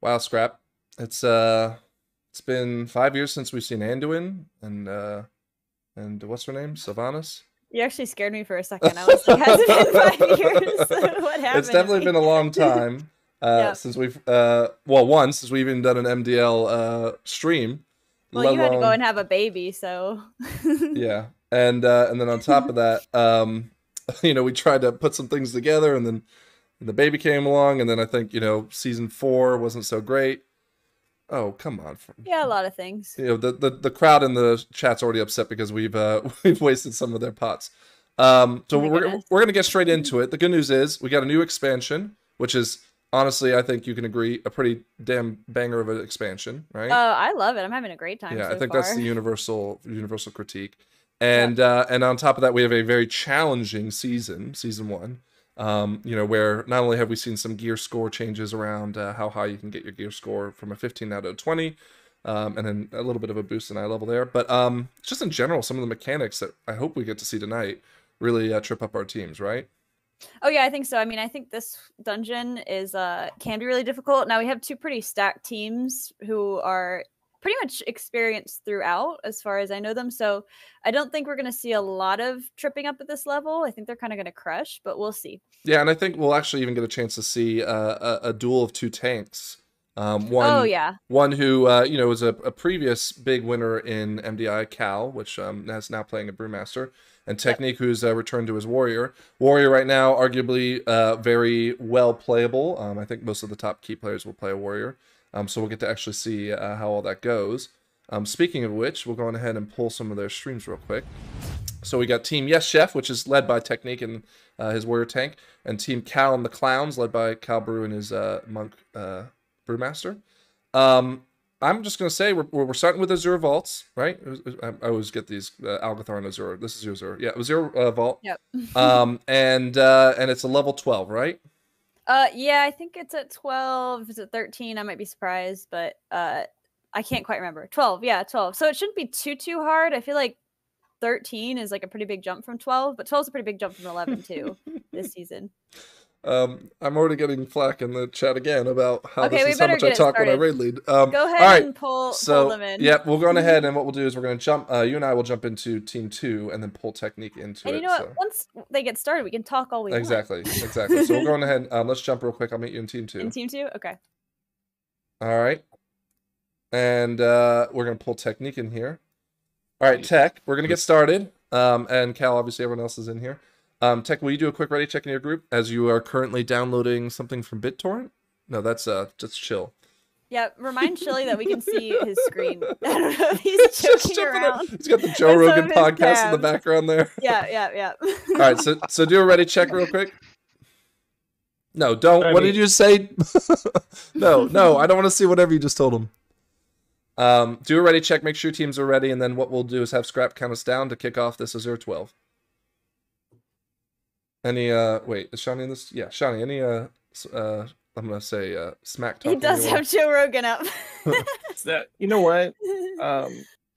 Wow, Scrap. It's been 5 years since we've seen Anduin and what's her name? Sylvanas? You actually scared me for a second. I was like, has it been 5 years? What happened? It's definitely been a long time since we've since we've even done an MDL stream. Well, you had to go and have a baby, so yeah. And then on top of that, you know, we tried to put some things together, and then the baby came along, and then I think, you know, season 4 wasn't so great. Oh, come on. Yeah, a lot of things. You know, the crowd in the chat's already upset because we've wasted some of their pots. So we're gonna get straight into it. The good news is we got a new expansion, which is honestly, I think you can agree, a pretty damn banger of an expansion, right? I love it. I'm having a great time. Yeah, so I think far. that's the universal critique. And and on top of that, we have a very challenging season 1. You know, where not only have we seen some gear score changes around how high you can get your gear score from a 15 out of 20, and then a little bit of a boost in eye level there, but just in general, some of the mechanics that I hope we get to see tonight really trip up our teams, right? Oh yeah, I think so. I mean, I think this dungeon is can be really difficult. Now we have 2 pretty stacked teams who are pretty much experienced throughout as far as I know them, so I don't think we're going to see a lot of tripping up at this level. I think they're kind of going to crush, but we'll see. Yeah, and I think we'll actually even get a chance to see a duel of 2 tanks. One who you know, was a previous big winner in MDI, Cal, which is now playing a Brewmaster, and Technique, who's returned to his Warrior. Warrior right now, arguably very well playable. I think most of the top key players will play a Warrior. So we'll get to actually see how all that goes. Speaking of which, we'll go on ahead and pull some of their streams real quick. So we got Team Yes Chef, which is led by Technique and his Warrior Tank, and Team Cal and the Klowns, led by Cal Brew and his Monk Brewmaster. I'm just going to say we're starting with Azure Vaults, right? I always get these Algathar and Azure. This is your Azure. Yeah, Azure Vault. Yep. And it's a level 12, right? Yeah, I think it's at 12. If it's at 13, I might be surprised, but I can't quite remember. 12, yeah, 12. So it shouldn't be too hard. I feel like 13 is like a pretty big jump from 12, but 12 is a pretty big jump from 11 too this season. I'm already getting flack in the chat again about how this is how much I talk when I raid lead. Go ahead and pull them in. Yeah, we'll go on ahead, and what we'll do is we're going to jump. You and I will jump into Team 2 and then pull Technique into it. And you know what? Once they get started, we can talk all we want. Exactly. So we'll go on ahead. Let's jump real quick. I'll meet you in Team 2. In Team 2? Okay. All right. And we're going to pull Technique in here. All right, Tech, we're going to get started. And Cal, obviously, everyone else is in here. Tech, will you do a quick ready check in your group as you are currently downloading something from BitTorrent? No, that's just chill. Yeah, remind Chili that we can see his screen. I don't know if he's joking around. He's got the Joe Rogan podcast in the background there. Yeah. All right, so do a ready check real quick. No, don't. What did you say? No, I don't want to see whatever you just told him. Do a ready check, make sure your teams are ready, and then what we'll do is have Scrap count us down to kick off this Azure 12. Any wait, is Shawnee in this? Yeah, Shawnee, any I'm gonna say smack talk. He does have Joe Rogan up. You know what?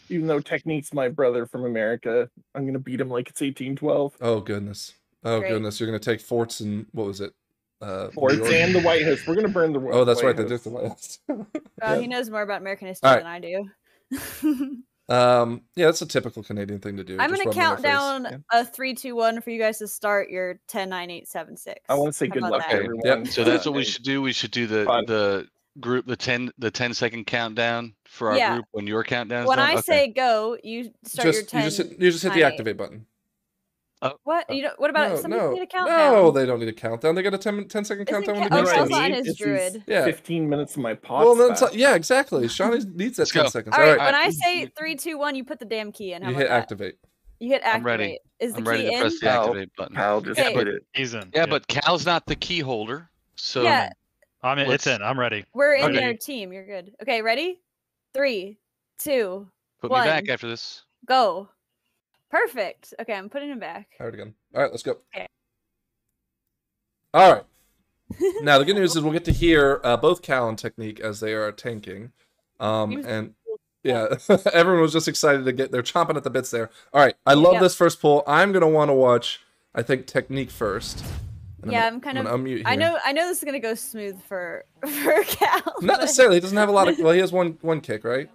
Even though Technique's my brother from America, I'm gonna beat him like it's 1812. Oh goodness. Goodness, you're gonna take forts and what was it? Forts and the White House. We're gonna burn the Oh, that's right, they did the White House. He knows more about American history than I do. Yeah, that's a typical Canadian thing to do. I'm gonna count down a 3, 2, 1 for you guys to start your 10, 9, 8, 7, 6. I want to say good luck to everyone. Yep. So that's what we should do. We should do the group, the 10-second countdown for our group when your countdown is when done. I say go, you start your 10. You just hit the activate button. What? You don't, what about somebody need a countdown? No, they don't need a countdown. They got a 10-second countdown. On his druid. Yeah. 15 minutes of my pot. Well, yeah, exactly. Shawnee needs that 10 seconds. All right, when I say 3, 2, 1, you put the damn key in. You hit activate. You hit activate. I'm ready. Is the I'm ready key to press the activate button. Cal just hit it. He's in. Yeah, but Cal's not the key holder. So yeah. It's in. I'm ready. We're in their team. You're good. Okay, ready? 3, 2, put 1. me back after this. Go. Perfect. Okay, I'm putting him back. All right, again. All right, let's go. Okay. All right. Now, the good news is we'll get to hear both Cal and Technique as they are tanking. And yeah, everyone was just excited to get, they're chomping at the bits there. All right, I love this first pull. I'm going to want to watch, I think, Technique first. Yeah, I'm kind of. I know this is gonna go smooth for Cal. Not necessarily. He doesn't have a lot of. Well, he has one kick, right?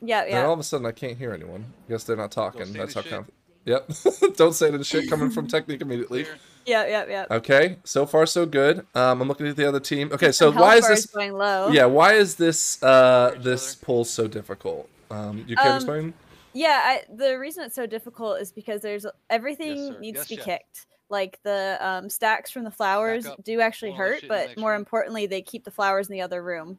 Yeah. And all of a sudden, I can't hear anyone. I guess they're not talking. That's how confident. Yep. Don't say the shit coming from Technique immediately. Yeah. Okay. So far, so good. I'm looking at the other team. Okay. So why is this going low? Yeah. Why is this this pull so difficult? You care to explain? Yeah. The reason it's so difficult is because everything needs to be kicked. Like the stacks from the flowers do actually hurt, but more importantly, they keep the flowers in the other room,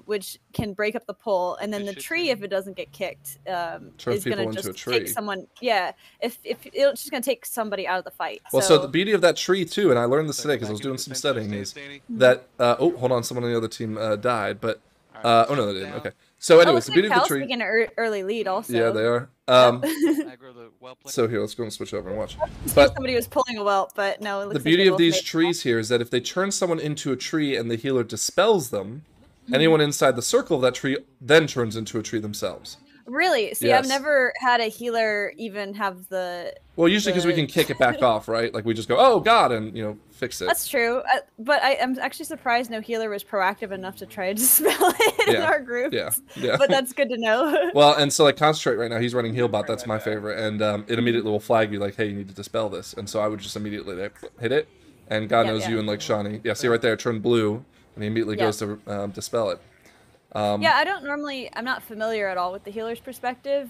which can break up the pole. And then the tree, if it doesn't get kicked, is going to just take someone. Yeah, if it's just going to take somebody out of the fight. Well, so the beauty of that tree too, and I learned this today because I was doing some studying, is that oh, hold on, someone on the other team died, but oh no, they didn't. Okay. So anyways, the beauty of the tree. Taking an early lead also. Yeah, they are. So here, let's go and switch over and watch. But somebody was pulling a whelp, but no. It looks the beauty of these trees here is that if they turn someone into a tree and the healer dispels them, anyone inside the circle of that tree then turns into a tree themselves. Really? See, yes. I've never had a healer even have the... Well, usually because we can kick it back off, right? Like we just go, oh god, and fix it. That's true. But I'm actually surprised no healer was proactive enough to try to dispel it in our group. Yeah. But that's good to know. Well, and so like Concentrate right now, he's running Healbot. That's my favorite, and it immediately will flag you like, hey, you need to dispel this. And so I would just immediately hit it, and God knows you and like Shawnee. Yeah, see right there, it turned blue, and he immediately goes to dispel it. Yeah, I'm not familiar at all with the healer's perspective.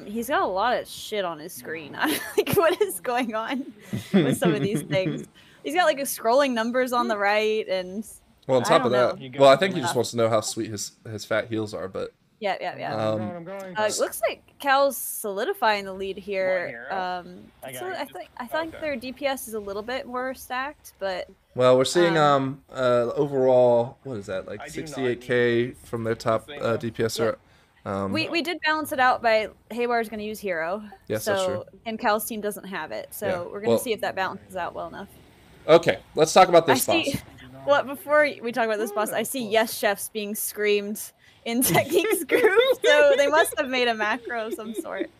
He's got a lot of shit on his screen. I'm like, what is going on with some of these things? He's got like scrolling numbers on the right, and well, on top of that, well, I think he just wants to know how sweet his fat heels are, but yeah. It looks like Cal's solidifying the lead here. So I think their DPS is a little bit more stacked, but well, we're seeing overall, what is that, like 68k from their top DPS. We did balance it out by Haywar's going to use hero. Yes, that's true. And Cal's team doesn't have it, so we're going to see if that balances out well enough. Okay, let's talk about this boss. Well, before we talk about this boss, I see yes chefs being screamed in Technique's group, so they must have made a macro of some sort.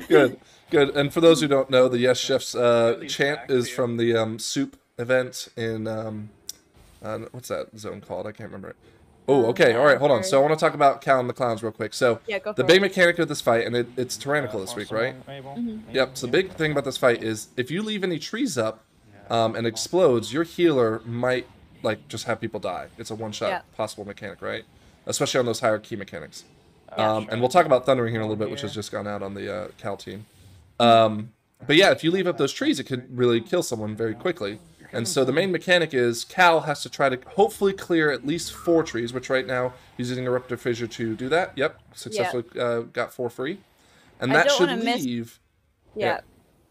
Good. And for those who don't know, the yes chefs chant is from the soup event in what's that zone called? I can't remember it. Oh, okay. All right, hold on. So I want to talk about Cal and the Klowns real quick. So the big mechanic of this fight, and it's tyrannical this week, right? Yep. So the big thing about this fight is if you leave any trees up and explodes, your healer might like just have people die. It's a one-shot possible mechanic, right? Especially on those higher key mechanics. And we'll talk about Thundering here in a little bit, which has just gone out on the Cal team. But yeah, if you leave up those trees, it could really kill someone very quickly. And so the main mechanic is Cal has to try to hopefully clear at least 4 trees, which right now he's using Eruptive Fissure to do that. Yep, successfully got 4 free. And that should leave...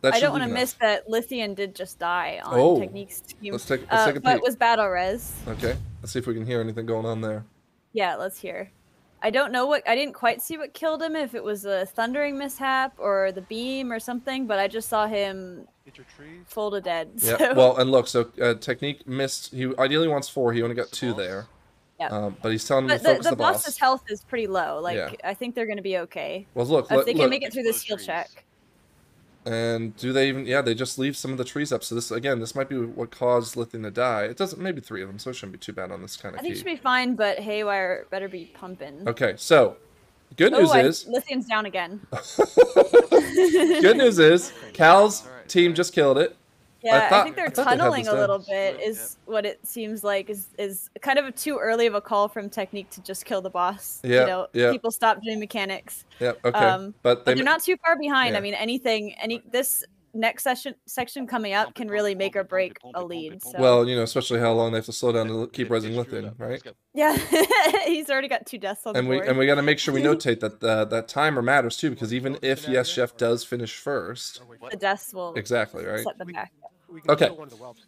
I don't want to miss that Lithian did just die on Technique's team. Let's take a peek. But it was battle res. Okay, let's see if we can hear anything going on there. Yeah, let's hear. I don't know I didn't quite see what killed him, if it was a thundering mishap or the beam or something, but I just saw him full to dead. Yeah, so. Well, and look, so Technique missed, he ideally wants 4, he only got 2 there. Yeah. But he's telling him to focus the boss. The boss's health is pretty low, like, I think they're going to be okay. Well, look, if they can make it through this skill check. And do they even, they just leave some of the trees up. So this, again, this might be what caused Lithian to die. It doesn't, maybe 3 of them, so it shouldn't be too bad on this kind of key. I think it should be fine, but Haywire better be pumping. Okay, so, good news is... Lithian's down again. Good news is, Cal's team just killed it. Yeah, I think they're tunneling a little bit, is what it seems like, is kind of too early of a call from Technique to just kill the boss. Yeah, people stop doing mechanics. Yeah, okay. But they're not too far behind. I mean, this next section coming up can really make or break a lead. So. Well, especially how long they have to slow down to keep resing Lithian, right? Yeah, he's already got 2 deaths on the board. And we got to make sure we notate that that timer matters too, because even if Yes Chef does finish first, the deaths will set them back. Okay,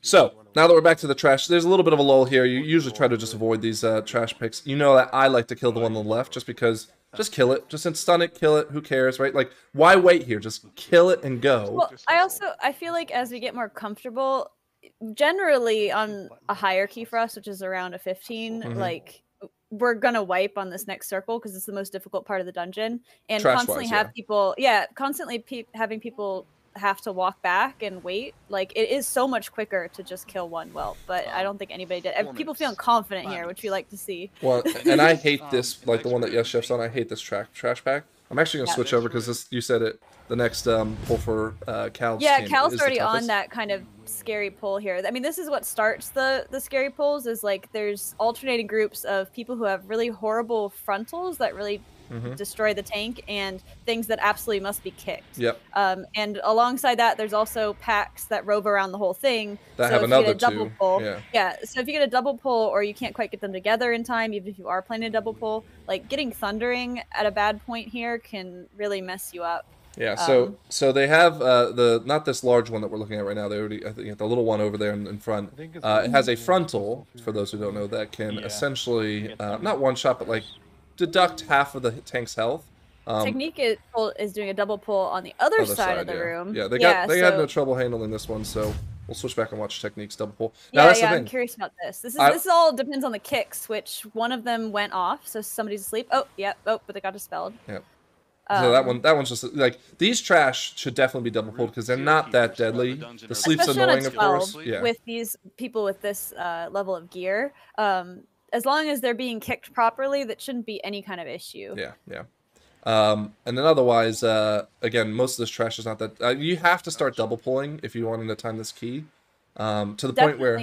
so now that we're back to the trash, there's a little bit of a lull here. You usually try to just avoid these trash picks. You know that I like to kill the one on the left just because, just kill it. Just stun it, kill it, who cares, right? Like, why wait here? Just kill it and go. Well, I feel like as we get more comfortable, generally on a higher key for us, which is around a 15, like, we're gonna wipe on this next circle because it's the most difficult part of the dungeon. And constantly have people, constantly having people have to walk back and wait. Like, it is so much quicker to just kill one whelp, but I don't think anybody did. People feeling confident here, which we like to see. Well, and I hate this, like the one that Yes Chef's on. I hate this trash pack. I'm actually gonna switch over because you said it. The next pull for Cal's team Cal's is already on that kind of scary pull here. I mean, this is what starts the scary pulls. Is like there's alternating groups of people who have really horrible frontals that really destroy the tank, and things that absolutely must be kicked. Yep. And alongside that, there's also packs that rove around the whole thing. That so have if another you get a double pull, yeah. So if you get a double pull, or you can't quite get them together in time, even if you are playing a double pull, like getting thundering at a bad point here can really mess you up. Yeah, so they have not this large one that we're looking at right now. They already, I think, the little one over there in front. It has a frontal, for those who don't know, that can essentially not one shot, but like deduct half of the tank's health. Technique is doing a double pull on the other side of the room. Yeah, they had no trouble handling this one, so we'll switch back and watch Technique's double pull. Now, that's the thing. I'm curious about this. This all depends on the kicks, which one of them went off, so somebody's asleep. Oh, yeah, but they got dispelled. Yeah. So that one's just like, these trash should definitely be double pulled because they're not that deadly. The sleep's annoying, of course. Yeah. With these people with this level of gear, as long as they're being kicked properly, that shouldn't be any kind of issue. Yeah. And then otherwise, again, most of this trash is not that. You have to start double pulling if you want to time this key. To the point where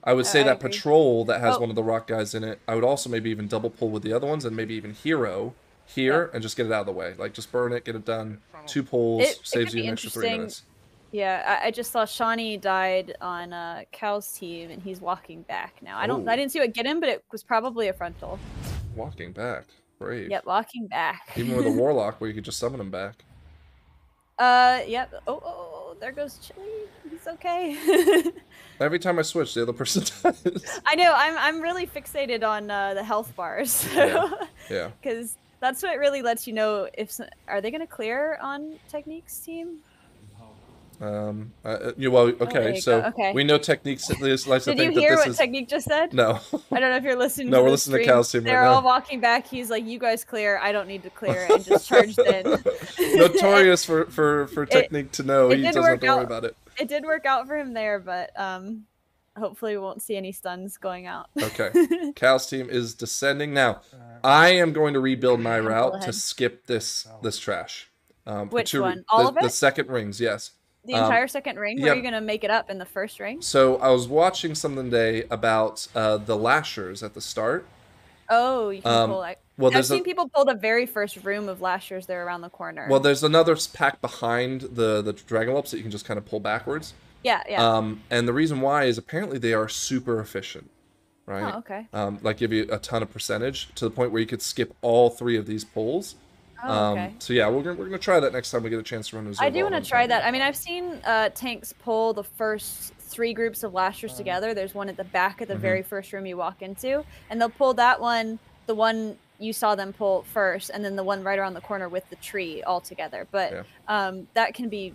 I would say that patrol that has one of the rock guys in it, I would also maybe even double pull with the other ones, and maybe even hero here and just get it out of the way. Like, just burn it, get it done. 2 pulls, saves you an extra 3 minutes. Yeah, I just saw Shawnee died on Cal's team, and he's walking back now. I didn't see what get him, but it was probably a frontal. Walking back, brave. Yep, walking back. Even with a warlock, where you could just summon him back. Yep. Oh, there goes Chili. He's okay. Every time I switch, the other person dies. I know. I'm really fixated on the health bars. So. Yeah. Because that's what really lets you know if are they going to clear on Technique's team. Okay, we know Technique's likes to think that this is... Did you hear what Technique just said? No. I don't know if you're listening. No, we're listening to Cal's team right now. They're all walking back. He's like, "You guys clear. I don't need to clear," and just charged in. Notorious for Technique to know he doesn't have to worry about it. It did work out for him there, but hopefully we won't see any stuns going out. Okay. Cal's team is descending now. I am going to rebuild my route to skip this trash. Which one? All of it? The second rings, yes. The entire second ring? Or are you going to make it up in the first ring? So I was watching something today about the lashers at the start. Oh, you can pull like... Well, I've seen people pull the very first room of lashers there around the corner. Well, there's another pack behind the Dragon Whelps that you can just kind of pull backwards. Yeah. And the reason why is apparently they are super efficient, right? Oh, okay. Like give you a ton of percentage to the point where you could skip all 3 of these pulls. Oh, okay. So yeah, we're gonna try that next time we get a chance to run those. I do want to try that. I mean, I've seen tanks pull the first 3 groups of lashers together. There's one at the back of the very first room you walk into, and they'll pull that one, the one you saw them pull first, and then the one right around the corner with the tree all together. But that can be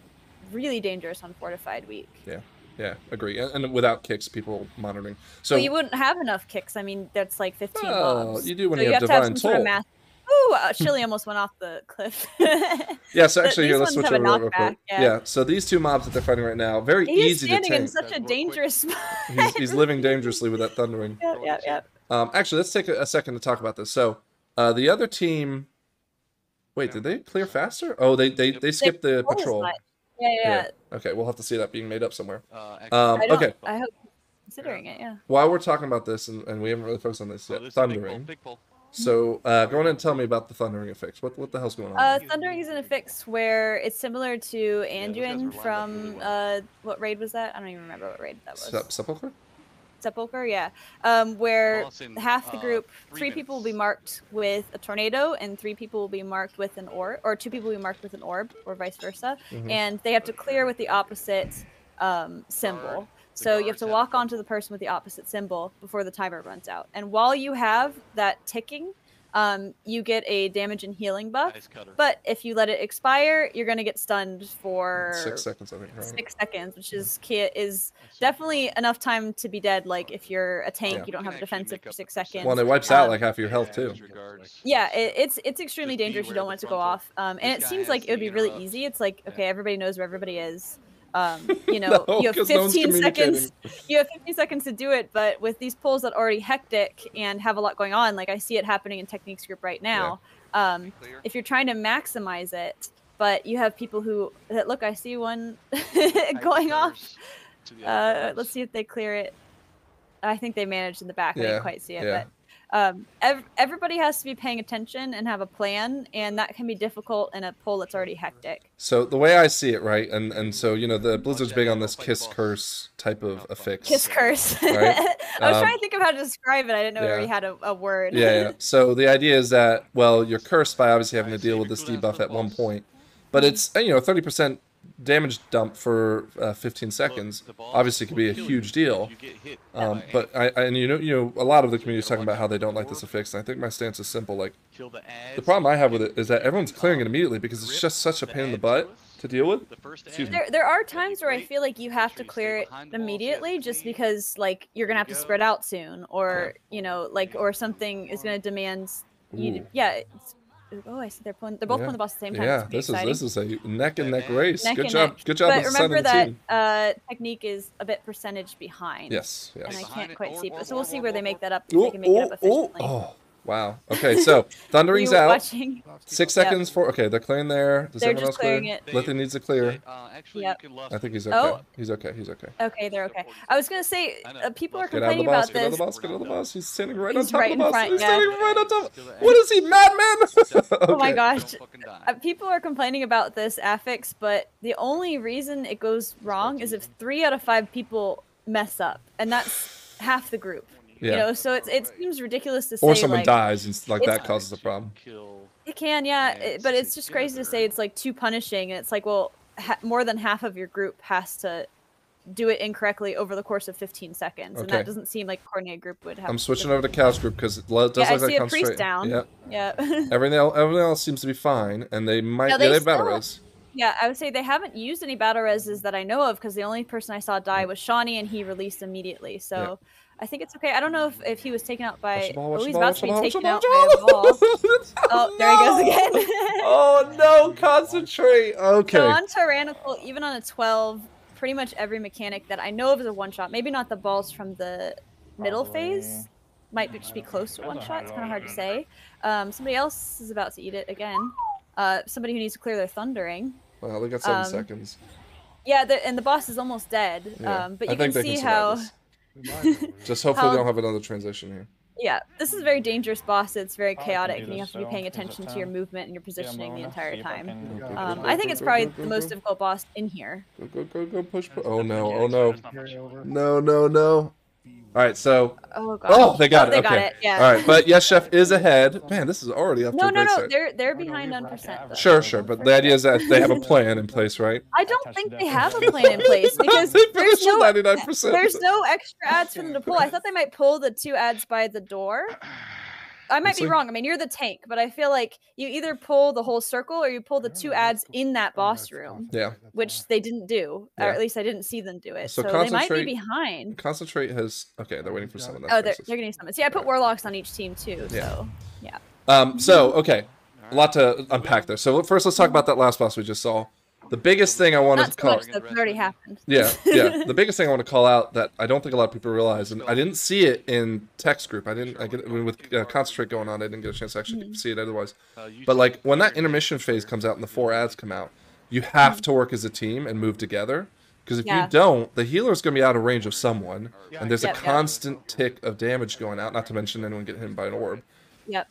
really dangerous on Fortified Week. Yeah, agree. And without kicks, people monitoring. So you wouldn't have enough kicks. I mean, that's like 15 mobs. You do when you have Divine Toll. Ooh, Chili almost went off the cliff. Yeah, so actually here, let's switch over real quick. Yeah, so these 2 mobs that they're fighting right now, very easy to tank. He's standing in such a dangerous spot. He's living dangerously with that thundering. Yep. Actually, let's take a second to talk about this. So, the other team... Wait, did they clear faster? Oh, they skipped the patrol. Yeah. Okay, we'll have to see that being made up somewhere. Okay. I hope considering it, yeah. While we're talking about this, and we haven't really focused on this yet, thundering. Big pull. So, go on and tell me about the thundering effects. What the hell's going on? Thundering is an effect where it's similar to Anduin from what raid was that? I don't even remember what raid that was. Sepulchre? Sepulchre, yeah. Where half the group, 3 people will be marked with a tornado, and 3 people will be marked with an orb, or 2 people will be marked with an orb, or vice versa. And they have to clear with the opposite symbol. So you have to walk onto the person with the opposite symbol before the timer runs out. And while you have that ticking, you get a damage and healing buff. But if you let it expire, you're going to get stunned for 6 seconds, I think. Right? 6 seconds, which is definitely enough time to be dead. Like if you're a tank, you don't have a defensive for 6 seconds. Well, and it wipes out like half of your health too. Yeah, it's extremely dangerous. You don't want it to go off. And it seems like it would be really easy. It's like, okay, everybody knows where everybody is. You know, No, you have 15 no seconds. You have 15 seconds to do it, but with these pulls that are already hectic and have a lot going on, like I see it happening in Techniques group right now. If you're trying to maximize it, but you have people who look, I see one going off. Let's see if they clear it. I think they managed in the back. I didn't quite see it, but everybody has to be paying attention and have a plan, and that can be difficult in a pull that's already hectic. So the way I see it, right, and so you know the Blizzard's big on this kiss curse type of affix. Kiss curse. Right? I was trying to think of how to describe it. I didn't know we already had a word. Yeah. So the idea is that, well, you're cursed by obviously having to deal with this debuff at one point, but it's 30% damage dump for 15 seconds obviously could be a huge deal. But you know a lot of the community is talking about how they don't like this affix, and I think my stance is simple. Like, the problem I have with it is that everyone's clearing it immediately because it's just such a pain in the butt to deal with. There are times where I feel like you have to clear it immediately just because like you're gonna have to spread out soon, or you know, like, or something is gonna demand you. Oh, I see they're both pulling the boss at the same time. Yeah, this is a neck and neck race. Good job. But remember that Technique is a bit percentage behind. Yes. And I can't quite see, but so we'll see where they make that up. If they can make it up efficiently. Oh, wow. Okay, so Thundering's out. Watching? 6 seconds for. Okay, they're clearing there. Does everyone else clear? Lithium needs to clear. I think he's okay. Oh. He's okay. Okay, they're okay. I was gonna say people are complaining about this. Get out of the boss. Get out of the boss. He's standing right on top right of the boss. Front, He's standing right on top. What is he, madman? Okay. Oh my gosh. People are complaining about this affix, but the only reason it goes wrong is if 3 out of 5 people mess up, and that's half the group. Yeah. You know, so it seems ridiculous to say. Or someone dies, and like that causes a problem. It can, yeah, but it's just crazy to say it's like too punishing, and it's like, well, more than half of your group has to do it incorrectly over the course of 15 seconds, and that doesn't seem like a coordinated group would have. I'm switching over to Cow's group because it does look like I see a priest down. Yeah. Everything else seems to be fine, and they might get a battle res. Yeah, I would say they haven't used any battle reses that I know of because the only person I saw die was Shawnee, and he released immediately. So I think it's okay. I don't know if he was taken out by. Oh, he's about to be taken out by a ball. Oh, there he goes again. Oh no! Concentrate. Okay. So on Tyrannical, even on a 12, pretty much every mechanic that I know of is a one-shot. Maybe not the balls from the middle phase. Might just be close to one-shot. It's kind of hard to say. Somebody else is about to eat it again. Somebody who needs to clear their thundering. Well, they got 7 seconds. Yeah, and the boss is almost dead. But you can see how. Just hopefully they don't have another transition here. Yeah, this is a very dangerous boss. It's very chaotic, and you have to be paying attention to your movement and your positioning the entire time. I think it's probably the most difficult boss in here. Go, push. Oh no, no. All right, so. Oh god. Oh, they got it. They okay. got it. Yeah. All right, but Yes Chef is ahead. Man, this is already up to a great start. They're behind 1%. Though. Sure, but the idea is that they have a plan in place, right? I don't think they have a plan in place because there's no 99%. There's no extra ads for them to pull. I thought they might pull the 2 ads by the door. I might be wrong. I mean, you're the tank, but I feel like you either pull the whole circle or you pull the 2 ads in that boss room. Yeah. Which they didn't do, or at least I didn't see them do it. So they might be behind. Concentrate has. Okay, they're waiting for someone. Oh, they're getting summons. Yeah, I put warlocks on each team too. So yeah. Okay, a lot to unpack there. So first, let's talk about that last boss we just saw. The biggest thing I wanted to call. That's already happened. Yeah. The biggest thing I want to call out that I don't think a lot of people realize, and I didn't see it in text group. With Concentrate going on, I didn't get a chance to actually see it otherwise. But like when that intermission phase comes out and the 4 ads come out, you have to work as a team and move together. Because if you don't, the healer is going to be out of range of someone, and there's a constant tick of damage going out. Not to mention anyone getting hit by an orb. Yep.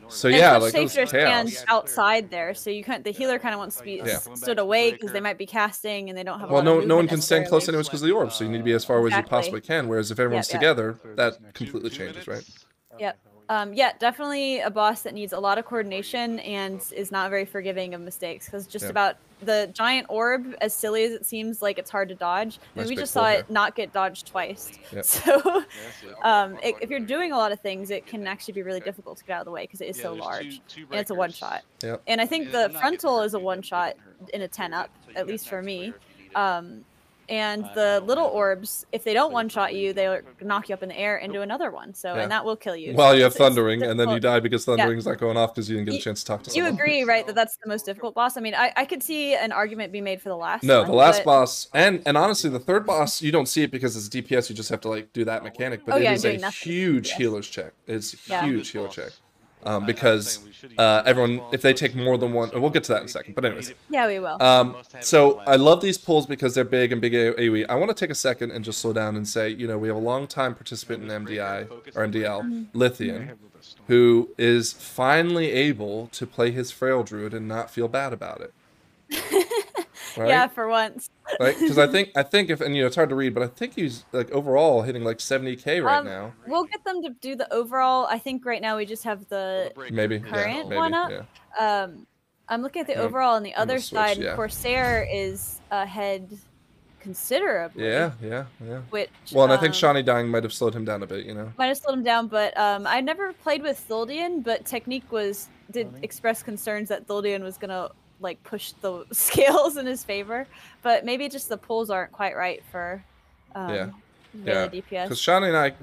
So yeah, like safe to stand outside there, so you can't. The healer kind of wants to be stood away because they might be casting and they don't have. Well, no one can stand close anyways because of the orb, so you need to be as far away as you possibly can. Whereas if everyone's together, that completely changes, right? Yep. Yeah, definitely a boss that needs a lot of coordination and is not very forgiving of mistakes because just about the giant orb, as silly as it seems like it's hard to dodge, Nice we big just pull saw here. it not get dodged twice. Yep. So if you're doing a lot of things, it can actually be really difficult to get out of the way because it is so large. And it's a one-shot. Yep. And I think the frontal is a one-shot in a 10-up, at least for me. And the little orbs, if they don't one-shot you, they'll knock you up in the air and do another one. So, and that will kill you. Well, you have Thundering, and then you die because Thundering's not going off because you didn't get a chance to talk to someone. You agree, right, that that's the most difficult boss? I mean, I could see an argument be made for the last No, one, the last boss, and honestly, the third boss, you don't see it because it's DPS, you just have to, like, do that mechanic. But it is a huge healer's check. It's a huge healer check. Because everyone, if they take more than one, we'll get to that in a second. But anyways, yeah, we will. So I love these pulls because they're big and big AoE. I want to take a second and just slow down and say, you know, we have a long-time participant in MDI or MDL, Lithian, who is finally able to play his Frail Druid and not feel bad about it. Right? Yeah, for once. Right? Because I think if, and you know, it's hard to read, but I think he's like overall hitting like 70k right now. We'll get them to do the overall. I think right now we just have the current one up. Yeah. I'm looking at the overall on the other side. And Corsair is ahead considerably. Yeah. Which, well, and I think Shani dying might have slowed him down a bit, you know. Might have slowed him down, but I never played with Thuldian, but Technique did express concerns that Thuldian was gonna like push the scales in his favor, but maybe just the pulls aren't quite right for DPS. Because Shani and I,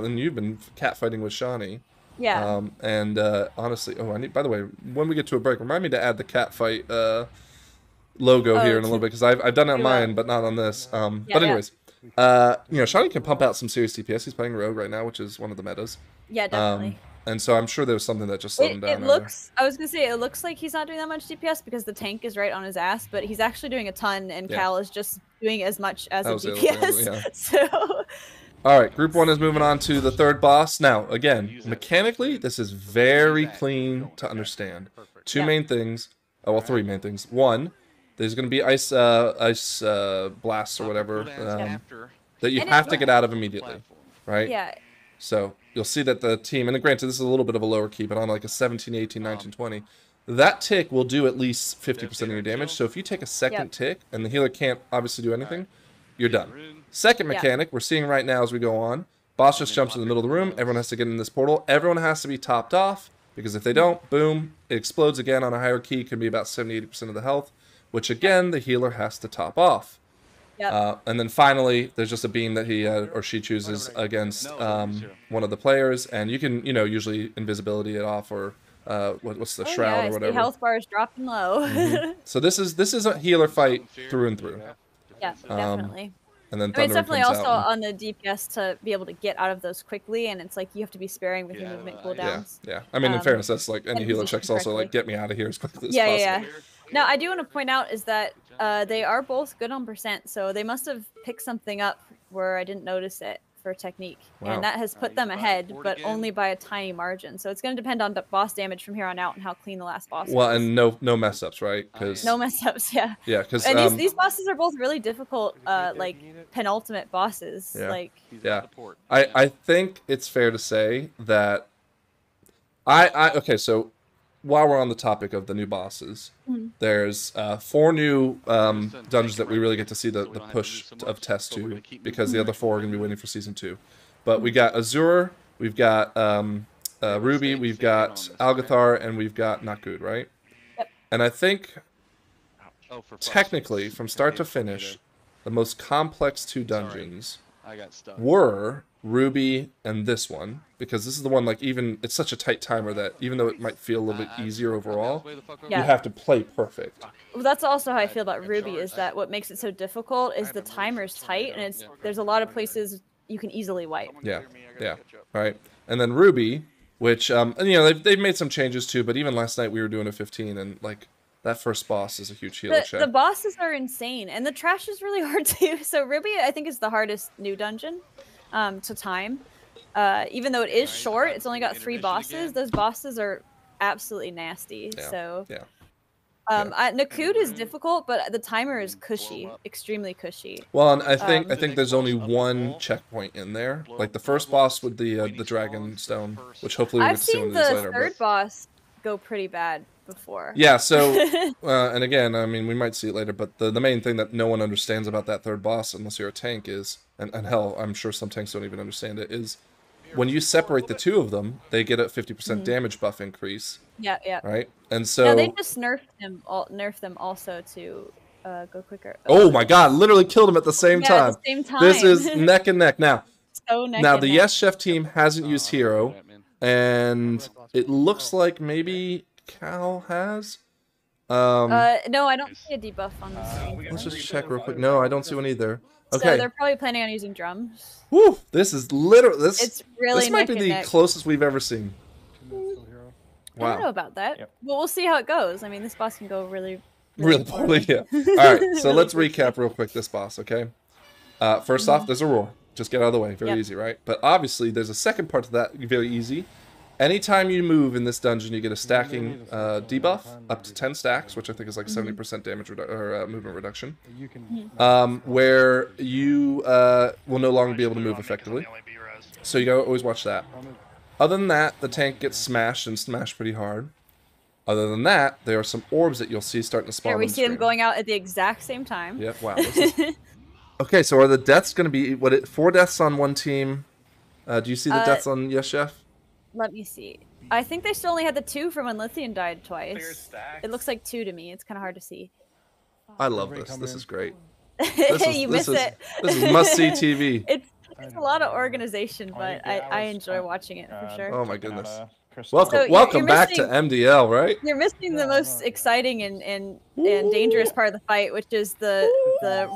and you've been catfighting with Shani. Yeah. And honestly, by the way, when we get to a break, remind me to add the catfight logo here in a little bit, because I've done it on mine, but not on this. But anyways, you know, Shani can pump out some serious DPS. He's playing Rogue right now, which is one of the metas. Yeah, definitely. And so I'm sure there was something that just slowed him down. I was gonna say, it looks like he's not doing that much DPS because the tank is right on his ass, but he's actually doing a ton, and Cal is just doing as much as a DPS. So. All right, Group 1 is moving on to the third boss. Now, again, mechanically, this is very clean to understand. Two main things. Oh, well, three main things. One, there's going to be ice blasts or whatever that you have to get out of immediately, right? Yeah. So you'll see that the team, and granted, this is a little bit of a lower key, but on like a 17, 18, 19, 20, that tick will do at least 50% of your damage. So if you take a second tick, and the healer can't obviously do anything, you're done. Second mechanic, we're seeing right now as we go on, boss just jumps in the middle of the room, everyone has to get in this portal, everyone has to be topped off, because if they don't, boom, it explodes again on a higher key, can be about 70-80% of the health, which again, the healer has to top off. And then finally, there's just a beam that he or she chooses against one of the players, and you can, you know, usually invisibility it off, or what's the shroud or whatever. The health bar is dropping low. So this is a healer fight through and through. Yeah, definitely. And then it's definitely also on the DPS to be able to get out of those quickly, and it's like you have to be sparing with your movement cooldowns. Yeah. I mean, in fairness, that's like any healer checks also like get me out of here as quickly as possible. Yeah. Now, I do want to point out is that they are both good on percent, so they must have picked something up where I didn't notice it for Technique. Wow. And that has put them ahead, but only by a tiny margin. So it's going to depend on the boss damage from here on out and how clean the last boss is. And no mess ups, right? No mess ups, yeah. Yeah, because these bosses are both really difficult, like penultimate bosses. I think it's fair to say that okay, so while we're on the topic of the new bosses, there's 4 new dungeons that we really get to see the push of Test 2, because the other 4 are going to be waiting for Season 2. But we got Azure, we've got Ruby, we've got Algathar, and we've got Nakud, right? Yep. And I think, technically, from start to finish, the most complex 2 dungeons were Ruby and this one, because this is the one, like, even it's such a tight timer that even though it might feel a little bit easier overall, you have to play perfect. Well, that's also how I feel about Ruby, is that what makes it so difficult is the timer's tight, and there's a lot of places you can easily wipe. Yeah, right. And then Ruby, which and, you know, they've made some changes too, but even last night we were doing a 15, and like that first boss is a huge healer check. The bosses are insane, and the trash is really hard too. So Ruby, I think, is the hardest new dungeon to time. Even though it is short, it's only got 3 bosses. Those bosses are absolutely nasty. Nakud is difficult, but the timer is cushy, extremely cushy. Well, and I think there's only one checkpoint in there. Like the first boss with the Dragon Stone, which hopefully we'll see one of these later. I've seen the third boss go pretty bad before. Yeah, so, and again, I mean, we might see it later, but the main thing that no one understands about that third boss, unless you're a tank, is, and hell, I'm sure some tanks don't even understand it, is when you separate the two of them, they get a 50% damage buff increase. Yeah, yeah. Right? And so... No, they just nerfed them also to go quicker. Oh my god, literally killed him at the same time. At the same time. This is neck and neck. Now, so neck now and the neck. Yes Chef team hasn't used Hero, and it looks like maybe Cal has. No, I don't see a debuff on this. Let's just check real quick. No, I don't see one either. Okay. So they're probably planning on using drums. Woo! This is literally It's really this might be the closest we've ever seen. Wow. I don't know about that. Yep. But we'll see how it goes. I mean, this boss can go really poorly. Yeah. All right. So let's recap real quick this boss. Okay. First off, there's a roar. Just get out of the way. Very easy, right? But obviously, there's a second part to that. Very easy. Anytime you move in this dungeon, you get a stacking debuff up to 10 stacks, which I think is like 70% damage or movement reduction, where you will no longer be able to move effectively. So you gotta always watch that. Other than that, the tank gets smashed and smashed pretty hard. Other than that, there are some orbs that you'll see starting to spawn. Here we see them going out at the exact same time. Yep. Wow. Okay, so are the deaths going to be 4 deaths on one team? Do you see the deaths on Yes Chef? Let me see. I think they still only had the 2 from when Lithium died twice. It looks like 2 to me. It's kind of hard to see. I love this. This is great. You miss it. This is must-see TV. It's a lot of organization, but I enjoy watching it for sure. Oh my goodness. Welcome back to MDL, right? You're missing the most exciting and dangerous part of the fight, which is the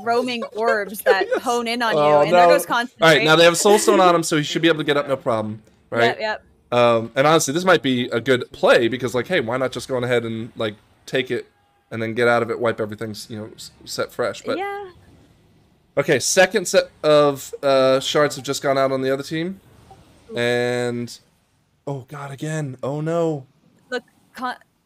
roaming orbs that hone in on you. And there goes Concentrate. All right, now they have Soulstone on him, so he should be able to get up no problem, right? Yep. And honestly, this might be a good play because, like, hey, why not just go ahead and like take it and then get out of it, wipe everything, set fresh. But yeah. Okay, second set of shards have just gone out on the other team, and oh god, again! Oh no! Look,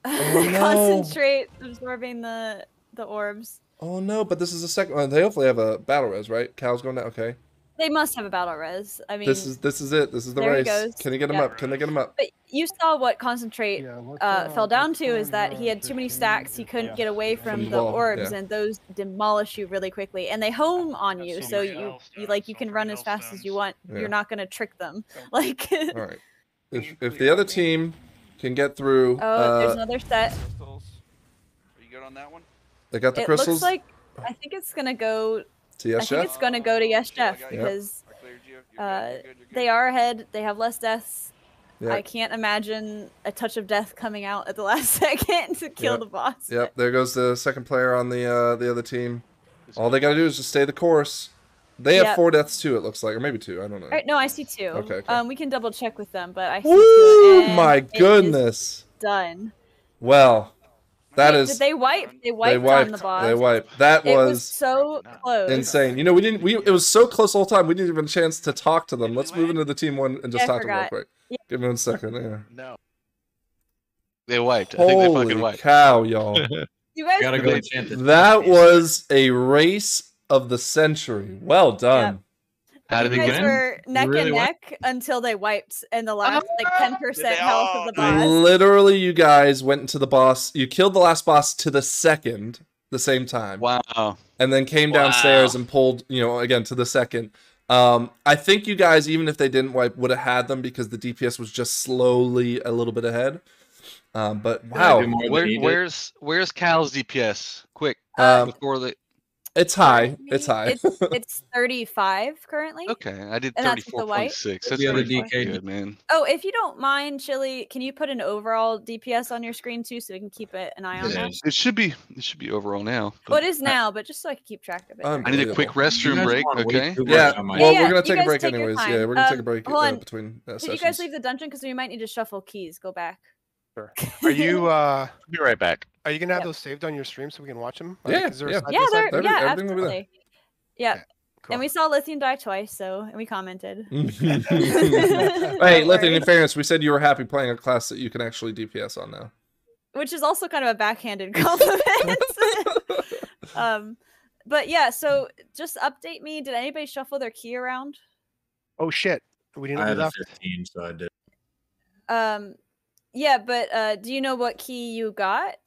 Concentrate absorbing the orbs. Oh no! But this is the second one. They hopefully have a battle res, right? Cal's going down. Okay. They must have a battle res. I mean, this is it. This is the race. Can they get him up? Can they get him up? But you saw what Concentrate fell down to is that he had too many stacks. He couldn't get away from the orbs, and those demolish you really quickly. And they home on you, so you can run as fast as you want. Yeah. You're not gonna trick them. Like. All right. If the other team can get through. Oh, there's another set. Are you good on that one? They got the crystals. It looks like I think it's gonna go. To Yes Chef? I think it's gonna go to Yes Chef because they are ahead. They have less deaths. Yep. I can't imagine a touch of death coming out at the last second to kill the boss. Yep, there goes the second player on the other team. All they gotta do is just stay the course. They have 4 deaths too, it looks like, or maybe 2. I don't know. Right, no, I see 2. Okay. We can double check with them, but I see 2. Oh my goodness! Done. Well. Did they wipe? They wiped on the boss. They wiped. That was so close. Insane. It was so close the whole time. We didn't even have a chance to talk to them. Let's move into the team one and just talk to them real quick. Yeah. Give me 1 second. Yeah. No. They wiped. I think they fucking wiped. Holy cow, y'all. You guys gotta go chant it. That was a race of the century. Well done. Yep. How did they get in? Were neck and neck until they wiped, and the last 10% health of the boss. Literally, you guys went into the boss. You killed the last boss to the second, the same time. Wow. And then came downstairs and pulled, again to the second. I think you guys, even if they didn't wipe, would have had them because the DPS was just slowly a little bit ahead. But wow, where's Cal's DPS? Quick, before the. It's high. It's high. It's 35 currently. Okay, I did 34.6. That's the other DK, good, man. Oh, if you don't mind, Chili, can you put an overall DPS on your screen too, so we can keep an eye on that? It should be overall now. Well, it is now, but just so I can keep track of it. I need a quick restroom break. Okay. Yeah. Well, we're gonna take a break anyways. Yeah, we're gonna take a break between sessions. Did you guys leave the dungeon? Because we might need to shuffle keys. Go back. Sure. Are you? Be right back. Are you gonna have those saved on your stream so we can watch them? Yeah, absolutely. Yeah. Okay, cool. And we saw Lithium die twice, and we commented. Hey, Lithium, in fairness, we said you were happy playing a class that you can actually DPS on now. Which is also kind of a backhanded compliment. But yeah, so just update me. Did anybody shuffle their key around? Oh shit. We didn't I do had that. a 15, so I did. Yeah, but do you know what key you got?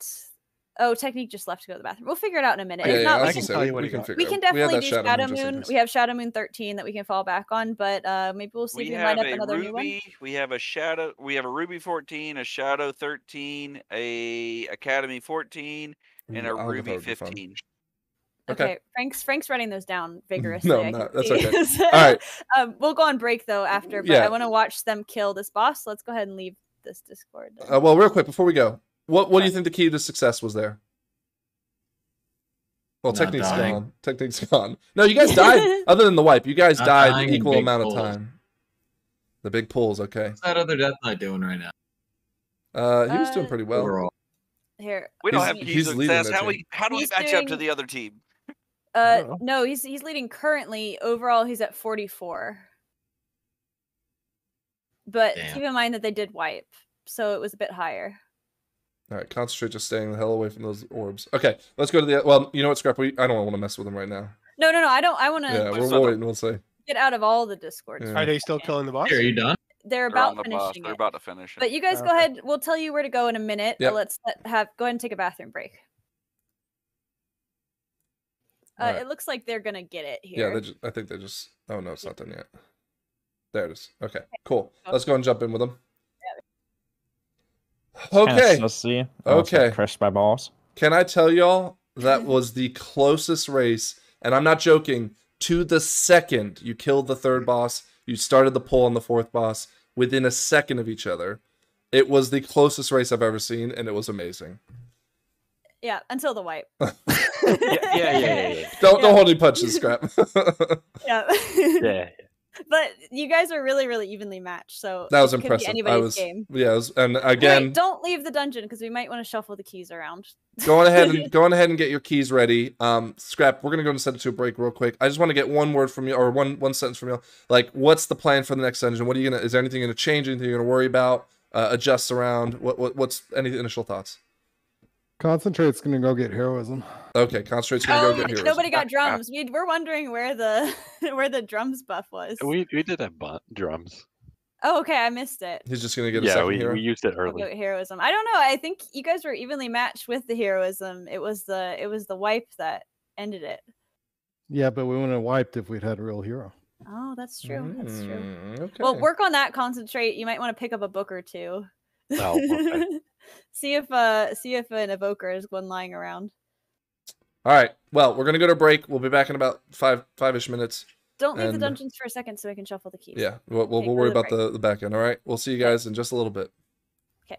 Oh, Technique just left to go to the bathroom. We'll figure it out in a minute. Yeah, if not, I can tell you what we can definitely do Shadow Moon. We have Shadow Moon 13 that we can fall back on, but maybe we'll see if we can line up another new one. We have a Ruby 14, a Shadow 13, a Academy 14, and a Ruby 15. Okay, Frank's writing those down vigorously. No, I'm not. That's okay. All right. We'll go on break though after, but I want to watch them kill this boss. So let's go ahead and leave this Discord. Well, real quick before we go, what do you think the key to success was there? Well, Technique's gone. Technique's gone. No, you guys died. Other than the wipe, you guys died an equal amount of time. The big pulls, okay. What's that other Death Knight doing right now? He was doing pretty well. Overall. Here, we don't have keys of success. How do we match up to the other team? No, he's leading currently. Overall, he's at 44. But keep in mind that they did wipe, so it was a bit higher. All right, concentrate, just staying the hell away from those orbs. Okay, let's go to the. Well, you know what, Scrap? I don't want to mess with them right now. No, I don't. I want to. Yeah, we're waiting. We'll see. Get out of all the Discords. Yeah. Are they still killing the boss? Are you done? They're about finishing. They're about to finish it. But you guys go ahead. We'll tell you where to go in a minute. Yep. Let's go ahead and take a bathroom break. Right. It looks like they're gonna get it here. Yeah, I think they just. Oh no, it's not done yet. There it is. Okay, cool. Let's go and jump in with them. Okay. Let's see. Okay. Crushed by balls. Can I tell y'all that was the closest race, and I'm not joking, to the second you killed the third boss, you started the pull on the fourth boss within a second of each other. It was the closest race I've ever seen, and it was amazing. Yeah, until the wipe. Yeah. Don't hold any punches, Scrap. Yeah. But you guys are really, really evenly matched, so that was impressive. Anybody's game. Yeah, and again, wait, don't leave the dungeon because we might want to shuffle the keys around. Go on ahead and get your keys ready. Scrap, we're gonna go and send it to a break real quick. I just want to get one word from you, or one sentence from you. Like, what's the plan for the next dungeon? What are you gonna? Is there anything gonna change? Anything you're gonna worry about? Adjust around? What's any initial thoughts? Concentrate's gonna go get heroism. Okay, Concentrate's gonna go get heroism. Nobody got drums. We're wondering where the drums buff was. We did have drums. Oh, okay, I missed it. He's just gonna get a second hero. We used it early. Heroism. I don't know. I think you guys were evenly matched with the heroism. It was the wipe that ended it. Yeah, but we wouldn't have wiped if we'd had a real hero. Oh, that's true. That's true. Okay. Well, work on that. Concentrate. You might want to pick up a book or two. Oh, okay. see if an evoker is one lying around. All right. Well, we're gonna go to break. We'll be back in about five-ish minutes. Don't leave the dungeons for a second so I can shuffle the keys. Yeah, we'll worry about the back end. All right. We'll see you guys in just a little bit. Okay.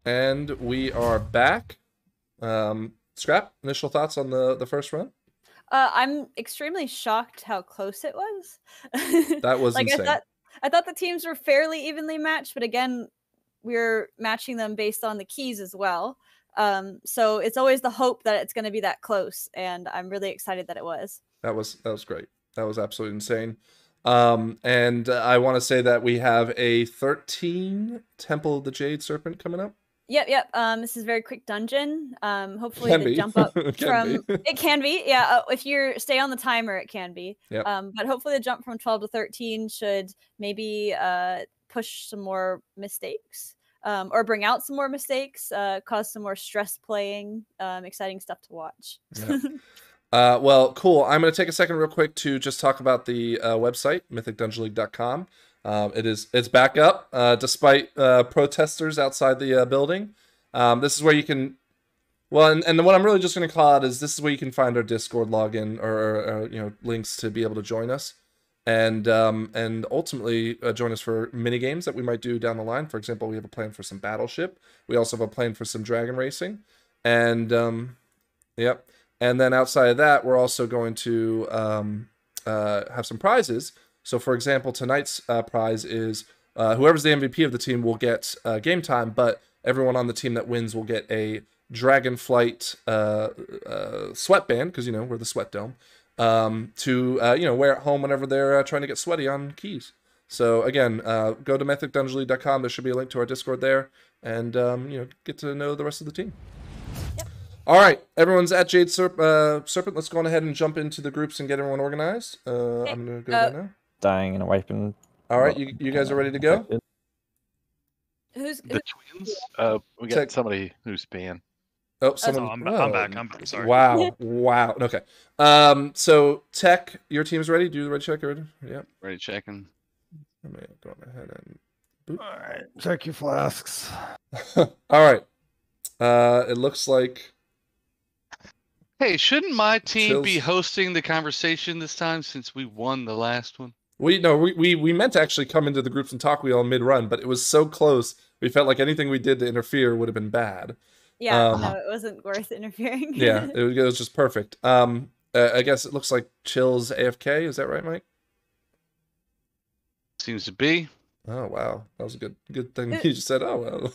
And we are back. Scrap, initial thoughts on the first run? I'm extremely shocked how close it was. That was like insane. I thought the teams were fairly evenly matched, but again, we're matching them based on the keys as well. So it's always the hope that it's going to be that close, and I'm really excited that it was. That was great. That was absolutely insane. And I want to say that we have a 13 Temple of the Jade Serpent coming up. Yep. This is a very quick dungeon. Hopefully the jump up from it can be. Yeah, if you stay on the timer, it can be. Yep. But hopefully the jump from 12 to 13 should maybe push some more mistakes. Or bring out some more mistakes, cause some more stress playing, exciting stuff to watch. Yeah. Well, cool. I'm going to take a second real quick to just talk about the website, mythicdungeonleague.com. It's back up, despite protesters outside the building. This is where you can, well, and what I'm really just going to call out is this is where you can find our Discord login or links to be able to join us. And ultimately join us for mini games that we might do down the line. For example, we have a plan for some Battleship. We also have a plan for some Dragon Racing, and yep. And then outside of that, we're also going to have some prizes. So, for example, tonight's prize is whoever's the MVP of the team will get game time, but everyone on the team that wins will get a Dragonflight sweatband, because we're the Sweat Dome. To wear at home whenever they're trying to get sweaty on keys. So again, go to mythicdungeonleague.com. There should be a link to our Discord there, and get to know the rest of the team. Yep. All right, everyone's at Jade Serpent. Let's go on ahead and jump into the groups and get everyone organized. I'm gonna go there now. Dying and wiping. All right, you guys are ready to go? Who's the twins? We got somebody who's banned. Oh, someone. I'm back. Sorry. Wow. Okay. So Tech, your team's ready. Do the ready check already. Yeah. Ready checking. Let me go ahead and. Boop. All right. Check your flasks. All right. It looks like. Hey, shouldn't my team be Chills. hosting the conversation this time since we won the last one? We meant to actually come into the groups and talk we all mid-run, but it was so close. We felt like anything we did to interfere would have been bad. Yeah, no, it wasn't worth interfering. Yeah, it was just perfect. I guess it looks like Chill's AFK. Is that right, Mike? Seems to be. Oh wow, that was a good thing you just said. Oh well.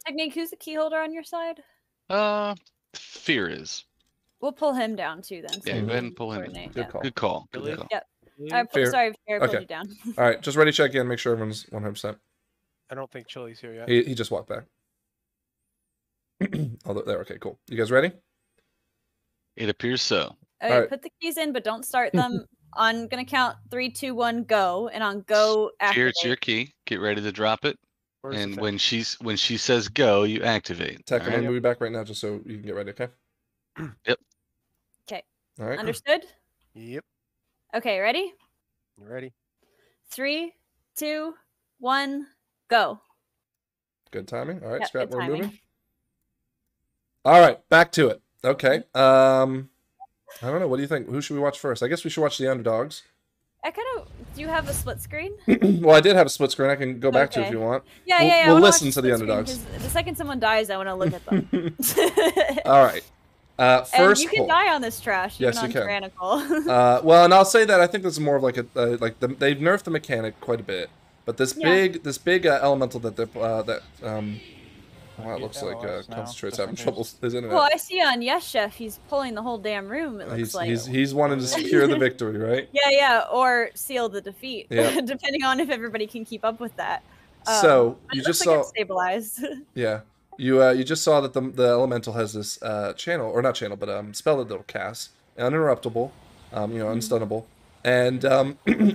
Technique, who's the key holder on your side? Fear is. We'll pull him down too then. Yeah, go ahead and pull him. Good call. Good call. Good call. Yep. Fear. Sorry, Fear, I pulled Okay. you down. All right, just ready to check in. Make sure everyone's 100%. I don't think Chili's here yet. He just walked back. Oh, there. Okay, cool. You guys ready? It appears so. Okay, right. put the keys in, but don't start them. I'm gonna count 3, 2, 1, go, and on go. Fear, it's your key. Get ready to drop it. Where's And the when she says go, you activate. Tech, all I'm right? gonna move you back right now just so you can get ready. Okay. Yep. Okay. All right. Understood? Yep. Okay, ready? You ready? 3, 2, 1, go. Good timing. All right, Yep, Scrap, good we're timing. moving. All right, back to it. Okay. I don't know. What do you think? Who should we watch first? I guess we should watch the underdogs. I kind of. Do you have a split screen? Well, I did have a split screen. I can go back to if Okay. you want. Yeah, We'll- yeah, yeah. I we'll wanna listen watch to the split screen, underdogs. 'cause the second someone dies, I want to look at them. All right. And First you can poll. die on this trash. Yes, even you on can. Tyrannical. Well, and I'll say that I think this is more of like they've nerfed the mechanic quite a bit, but this big elemental that wow, it looks like Concentrate's having trouble his internet. Well, I see on Yes Chef, he's pulling the whole damn room. It looks like. He's wanting to secure the victory, right? Yeah, or seal the defeat, Yeah. depending on if everybody can keep up with that. So But you it just looks like saw it's stabilized. Yeah. You just saw that the elemental has this channel, or not channel, but spell that it'll cast, uninterruptible, unstunnable, and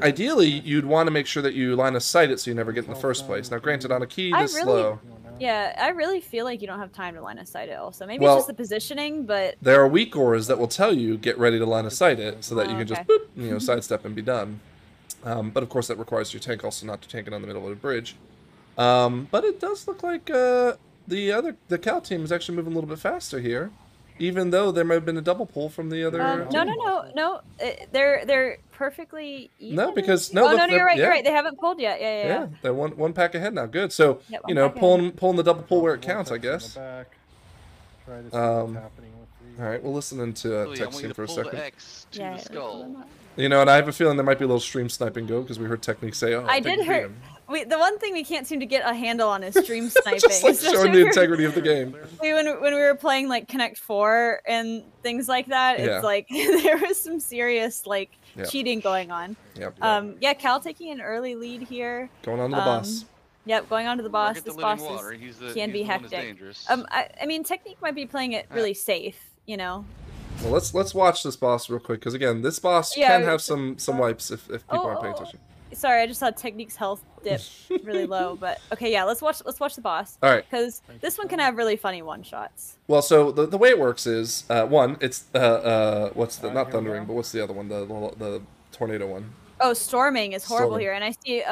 ideally you'd want to make sure that you line of sight it so you never get in the first place. Now, granted, on a key this slow, Yeah, I really feel like you don't have time to line of sight it. Also, maybe Well, it's just the positioning, but there are weak auras that will tell you get ready to line of sight it, so that you can just okay. boop, sidestep and be done. But of course, that requires your tank also not to tank it on the middle of the bridge. But it does look like the Cal team is actually moving a little bit faster here. even though there might have been a double pull from the other. No. They're perfectly even. No, because no, you're right. You're right. They haven't pulled yet. Yeah. They're one pack ahead now. Good. So you know, pulling the double pull where it counts, I guess. Try to see what's happening with all right, we'll listen into Technique for a second. X to the skull. You know, and I have a feeling there might be a little stream sniping go because we heard Technique say, "Oh, I did hear." The one thing we can't seem to get a handle on is stream sniping. Just like showing the integrity of the game. When we were playing like Connect 4 and things like that, it's like there was some serious like cheating going on. Yeah, Cal taking an early lead here. Going on to the boss. Yep, going on to the boss. This boss can be hectic. Dangerous. I mean, Technique might be playing it really safe, you know. Well, let's watch this boss real quick because again, this boss can have some wipes if people aren't paying attention. Sorry, I just saw Technique's health dip really low, but okay, yeah, let's watch the boss. All right, because this one can have really funny one shots. Well, so the way it works is one, it's what's the not thundering, but what's the other one, the tornado one. Oh, storming is horrible here, and I see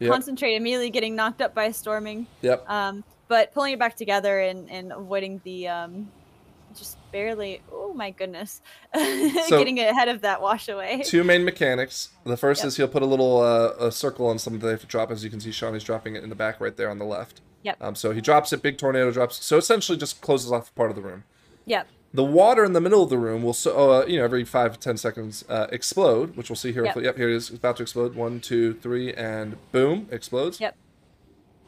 concentrate immediately getting knocked up by storming. Yep. But pulling it back together and avoiding the just barely. Oh my goodness, so, getting ahead of that wash away. Two main mechanics. The first is he'll put a little a circle on something they have to drop. As you can see, Shawnee's dropping it in the back right there on the left. Yep. So he drops it. Big tornado drops. So essentially, just closes off part of the room. Yep. The water in the middle of the room will, you know, every 5 to 10 seconds explode, which we'll see here. Yep, here it is. It's about to explode. 1, 2, 3, and boom, explodes. Yep.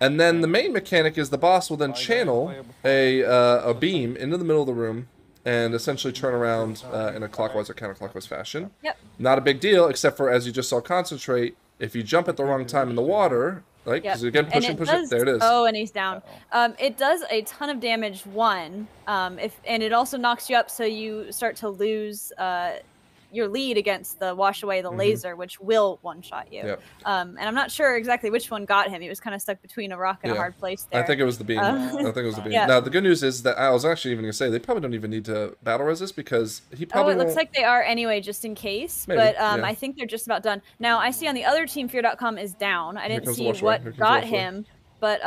And then the main mechanic is the boss will then channel a beam into the middle of the room and essentially turn around in a clockwise or counterclockwise fashion. Yep. Not a big deal, except for, as you just saw Concentrate, if you jump at the wrong time in the water, right? Because again, push it. There it is. Oh, and he's down. It does a ton of damage. And it also knocks you up, so you start to lose your lead against the wash away the laser, which will one-shot you. Yep. And I'm not sure exactly which one got him. He was kind of stuck between a rock and a hard place there. I think it was the beam. I think it was the beam. Now, the good news is that I was actually even going to say they probably don't even need to battle resist because he probably it looks like they are anyway, just in case. Maybe, but I think they're just about done. Now, I see on the other team, Fear.com is down. I didn't see what got him, but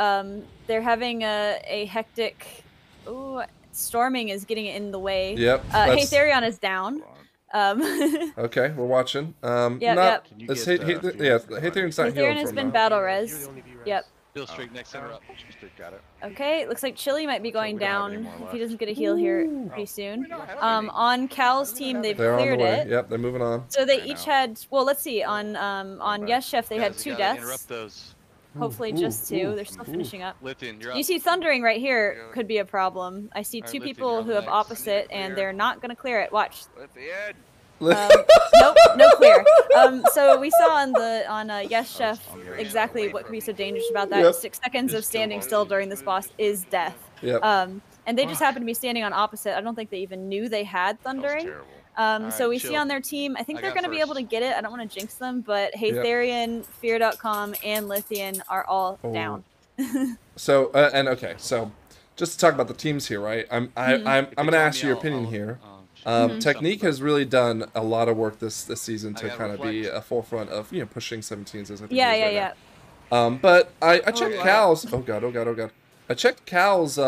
they're having a hectic... Ooh, storming is getting in the way. Yep. Haytherion is down. Okay, we're watching. Yep. Haytherion's not healed. Haytherion has been battle res. Yep. Bill Streak next center up. Got it. Okay, looks like Chili might be going down if he doesn't get a heal here pretty soon. On Cal's team, they've cleared it. Yep, they're moving on. So they each had, well, let's see. On Yes Chef, they had 2 deaths. Interrupt those. Hopefully just 2. They're still finishing up. Lithian, you're up. You see Thundering right here could be a problem. I see 2 people who have opposite, and they're not going to clear it. Watch. Lithian. Nope, no clear. So we saw on Yes Chef exactly what could be so dangerous about that. 6 seconds of standing still during this boss is death. Yep. And they just happen to be standing on opposite. I don't think they even knew they had Thundering. So we see on their team, I think they're going to be able to get it. I don't want to jinx them, but Haytherion, Fear.com, and Lithian are all down. So so just to talk about the teams here, right? I'm going to ask you your opinion here. Technique has really done a lot of work this season to kind of be a forefront of pushing 17s as I think yeah. But I checked Cal's. Oh god. I checked Cal's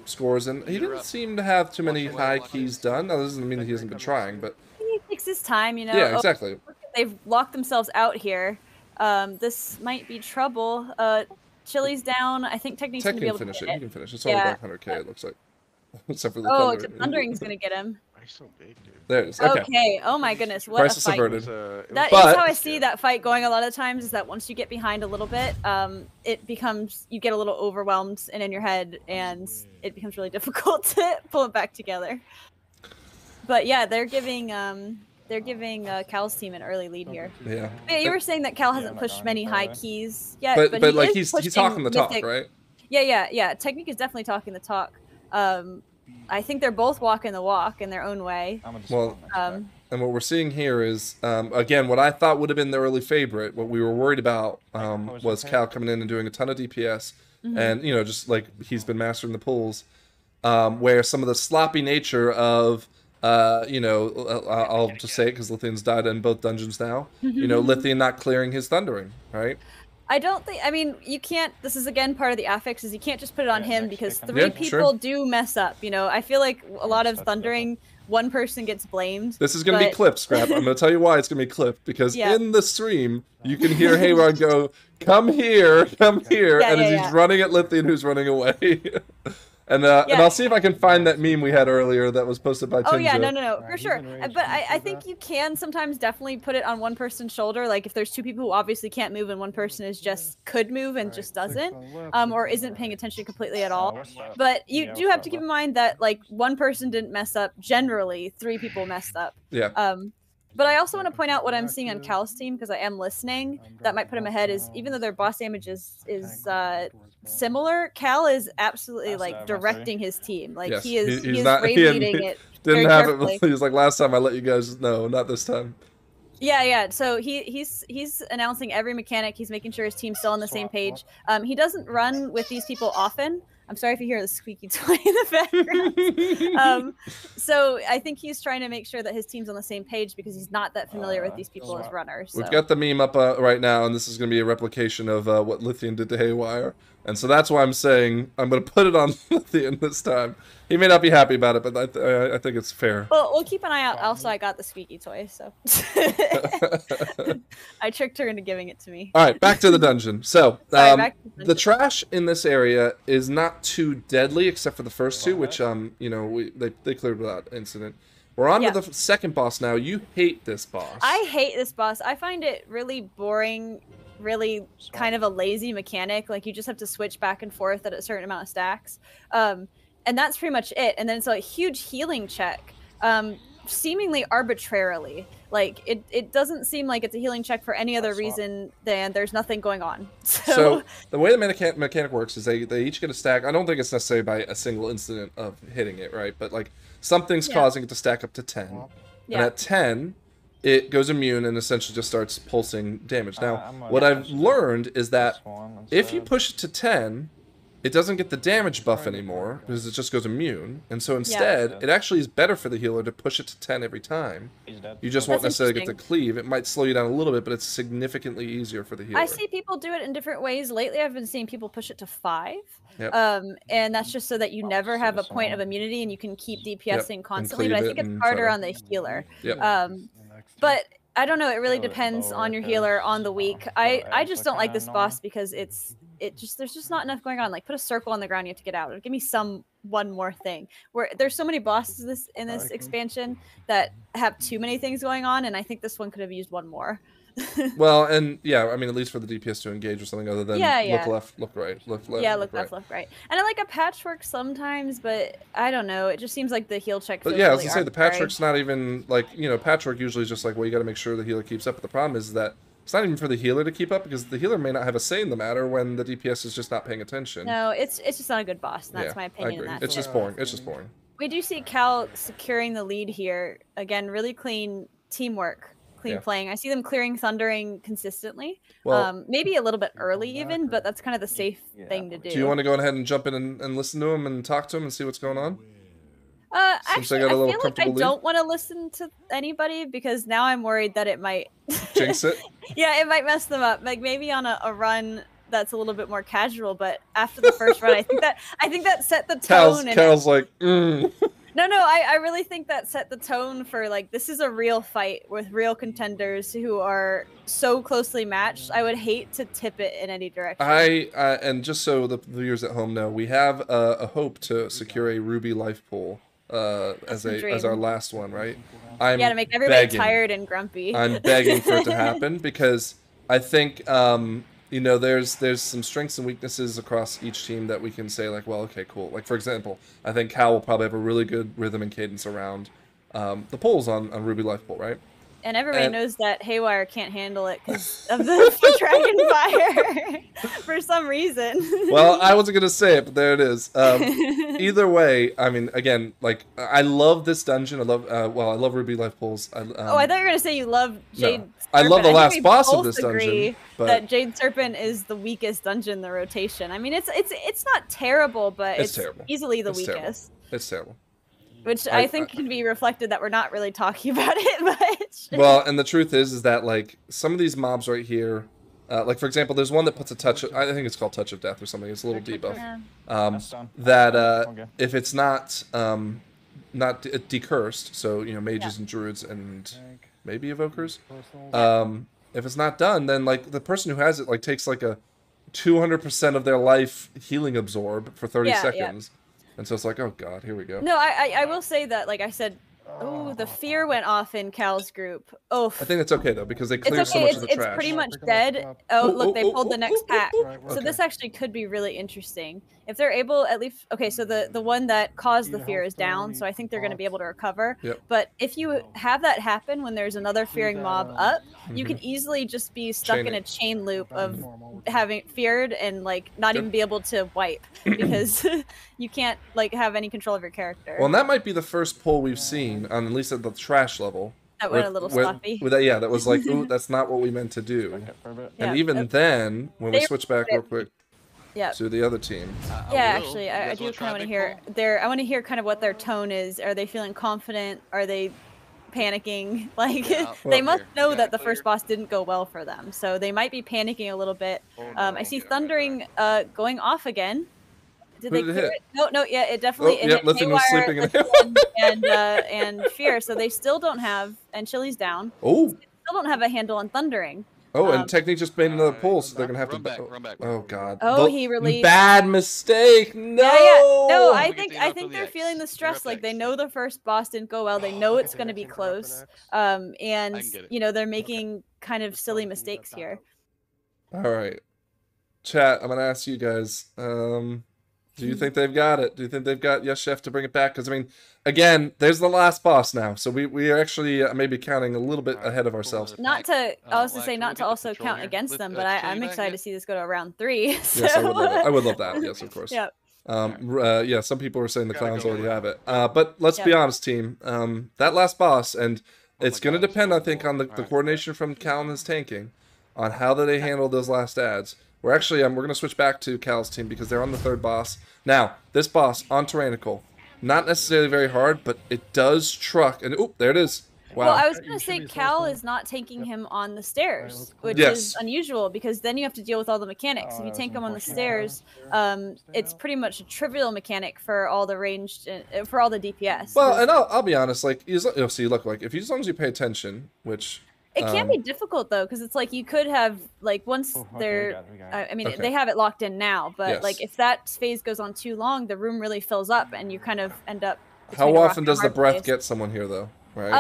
scores, and he didn't seem to have too many high keys done. Now, that doesn't mean that he hasn't been trying, but he takes his time, Yeah, exactly. They've locked themselves out here. This might be trouble. Chili's down. I think Technique's going to be able to finish it. He can finish it. It's only back 100k. It looks like. Except for the Thunder. Thundering's gonna get him. So big, dude. There it is. Okay. Oh my goodness, what Crisis a fight. averted. That is how I see that fight going a lot of times, is that once you get behind a little bit, it becomes, you get a little overwhelmed and in your head, and it becomes really difficult to pull it back together. But yeah, they're giving Cal's team an early lead here. Yeah. You were saying that Cal hasn't pushed many high keys yet, but like he's talking the talk, right? Yeah. Technique is definitely talking the talk. I think they're both walking the walk in their own way. Well, and what we're seeing here is, again, what I thought would have been the early favorite, what we were worried about was Cal coming in and doing a ton of DPS, and, just like he's been mastering the pulls, where some of the sloppy nature of, I'll just say it because Lithian's died in both dungeons now, Lithian not clearing his Thundering, right? I don't think. I mean, you can't. This is again part of the affix. Is you can't just put it on him because 3 people do mess up. You know, I feel like a lot of thundering, one person gets blamed. This is gonna be clipped, Scrap. I'm gonna tell you why it's gonna be clipped because in the stream you can hear Haywire go, "Come here, come here," and as he's running at Lithian, who's running away. And I'll see if I can find that meme we had earlier that was posted by Tinja. Oh yeah, no, for sure. But I think you can sometimes definitely put it on one person's shoulder. Like if there's 2 people who obviously can't move and one person is could move and just doesn't, or isn't paying attention completely at all. But you do have to keep in mind that like one person didn't mess up. Generally, 3 people messed up. Yeah. But I also want to point out what I'm seeing on Cal's team because I am listening. That might put him ahead. Is even though their boss damage is similar, Cal is absolutely like directing his team. Like he is raid leading it. Didn't have it. He was like, last time I let you guys know, not this time. Yeah. So he's announcing every mechanic. He's making sure his team's still on the same page. He doesn't run with these people often. I'm sorry if you hear the squeaky toy in the background. So I think he's trying to make sure that his team's on the same page because he's not that familiar with these people as runners. So. We've got the meme up right now, and this is going to be a replication of what Lithian did to Haywire. And so that's why I'm saying I'm going to put it on Lithian this time. He may not be happy about it, but I think it's fair. Well, we'll keep an eye out. Also, I got the squeaky toy, so I tricked her into giving it to me. All right, back to the dungeon. So the trash in this area is not too deadly, except for the first 2, which you know they cleared without incident. We're on to the second boss now. You hate this boss. I hate this boss. I find it really boring. Really kind of a lazy mechanic. Like you just have to switch back and forth at a certain amount of stacks. And that's pretty much it. And then it's a huge healing check, seemingly arbitrarily. Like it doesn't seem like it's a healing check for any other reason than there's nothing going on. So the way the mechanic works is they each get a stack. I don't think it's necessarily by a single incident of hitting it, right? But like something's causing it to stack up to 10. And at 10, it goes immune and essentially just starts pulsing damage. Now, what I've learned is that if you push it to 10, it doesn't get the damage buff anymore because it just goes immune. And so instead, it actually is better for the healer to push it to 10 every time. You just won't necessarily get the cleave. It might slow you down a little bit, but it's significantly easier for the healer. I see people do it in different ways. Lately, I've been seeing people push it to 5. And that's just so that you never have a point of immunity and you can keep DPSing constantly. But I think it's harder on the healer. But I don't know. It really depends on your healer on the week. I just don't like this boss because there's just not enough going on. Like put a circle on the ground, you have to get out. Give me one more thing. Where there's so many bosses in this expansion that have too many things going on, and I think this one could have used one more. Well, and I mean, at least for the DPS to engage or something other than look left, look right, look left. Yeah, look left, left, right. And I like a patchwork sometimes, but I don't know. It just seems like the heal check. But I was gonna say the patchwork's not even like patchwork usually is just like you got to make sure the healer keeps up. But the problem is that it's not even for the healer to keep up because the healer may not have a say in the matter when the DPS is just not paying attention. No, it's just not a good boss. And that's my opinion. I agree. It's just boring. It's just boring. We do see Cal securing the lead here again. Really clean teamwork. Clean playing. I see them clearing thundering consistently. Well, maybe a little bit early even, but that's kind of the safe thing to do. Do you want to go ahead and jump in and listen to him and talk to him and see what's going on? Actually, I feel like I don't want to listen to anybody because now I'm worried that it might jinx it. Yeah, it might mess them up. Like maybe on a run that's a little bit more casual, but after the first run, I think that set the tone. Cal's like, No, I really think that set the tone for like this is a real fight with real contenders who are so closely matched. I would hate to tip it in any direction. And just so the viewers at home know, we have a hope to secure a Ruby life pool as our last one, right? To make everybody tired and grumpy. I'm begging for it to happen because I think there's some strengths and weaknesses across each team that we can say like, well, okay, cool. Like for example, I think Cal will probably have a really good rhythm and cadence around the pulls on Ruby Life Pool, right? And everybody knows that Haywire can't handle it because of the Dragonfire for some reason. Well, I wasn't gonna say it, but there it is. Either way, I mean, again, like I love this dungeon. I love Ruby Life Pools. I thought you were gonna say you love Jade. No. I love the last boss of this dungeon. But that Jade Serpent is the weakest dungeon in the rotation. I mean, it's not terrible, but it's terrible. Easily the weakest. Terrible. It's terrible. Which I think can be reflected that we're not really talking about it much. Well, and the truth is that like some of these mobs right here, Like, for example, there's one that puts a touch, I think it's called Touch of Death or something, it's a little debuff, that if it's not decursed, so, you know, mages and druids and maybe evokers, if it's not done, then, like, the person who has it, like, takes, like, a 200% of their life healing absorb for 30 seconds. And so it's like, oh god, here we go. No, I will say that, like I said, oh, the fear went off in Cal's group. Oh, I think it's okay though, because they cleared so much of the trash. It's pretty much dead. Oh, look, they pulled the next pack. So this actually could be really interesting. If they're able, at least, okay, so the one that caused the fear is down, so I think they're going to be able to recover. But if you have that happen when there's another fearing mob up, you can easily just be stuck in a chain loop of having feared and, like, not even be able to wipe, because you can't, like, have any control of your character. Well, and that might be the first pull we've seen, on at least at the trash level. That went a little sloppy. Yeah, that was like, ooh, that's not what we meant to do. And even then, when we switch back real quick to the other team. Actually, I do kind of want to hear I want to hear kind of what their tone is. Are they feeling confident? Are they panicking? Like, they must know that the first boss didn't go well for them, so they might be panicking a little bit. I see Thundering going off again. Did they clear it? No, yeah, it definitely hit Haywire and Fear, so they still don't have, and Chili's down. Oh, so they still don't have a handle on Thundering. Oh, and Technique just made another pull, so they're gonna have to run back. Oh god. Oh, he released. Bad mistake. No. No, I think they're feeling the stress. Like, they know the first boss didn't go well. They know it's gonna be close. And you know, they're making kind of silly mistakes here. All right, chat. I'm gonna ask you guys. Do you think they've got it? Do you think they've got Yes Chef to bring it back? Because, I mean, again, there's the last boss now. So we are actually maybe counting a little bit ahead of ourselves. Not to, I was to say, not to also count against them, but I'm excited to see this go to round 3. So. Yes, I would love that. Yes, of course. Yeah. Yeah, some people were saying the Klowns already have it. But let's be honest, team. That last boss, and it's going to depend, I think, on the coordination from Cal and his tanking, on how they handle those last ads. We're actually, we're going to switch back to Cal's team because they're on the third boss. Now, this boss on Tyrannical, not necessarily very hard, but it does truck. And, oop, there it is. Wow. Well, I was going to say Cal is not tanking him on the stairs, which is unusual because then you have to deal with all the mechanics. If you tank him on the stairs, it's pretty much a trivial mechanic for all the ranged, for all the DPS. Well, and I'll be honest, like, you'll see, look, like, as long as you pay attention, which... It can be difficult though, because it's like you could have like once they're. I mean, they have it locked in now, but like if that phase goes on too long, the room really fills up, and you kind of end up. How often does the breath get someone here though? Right.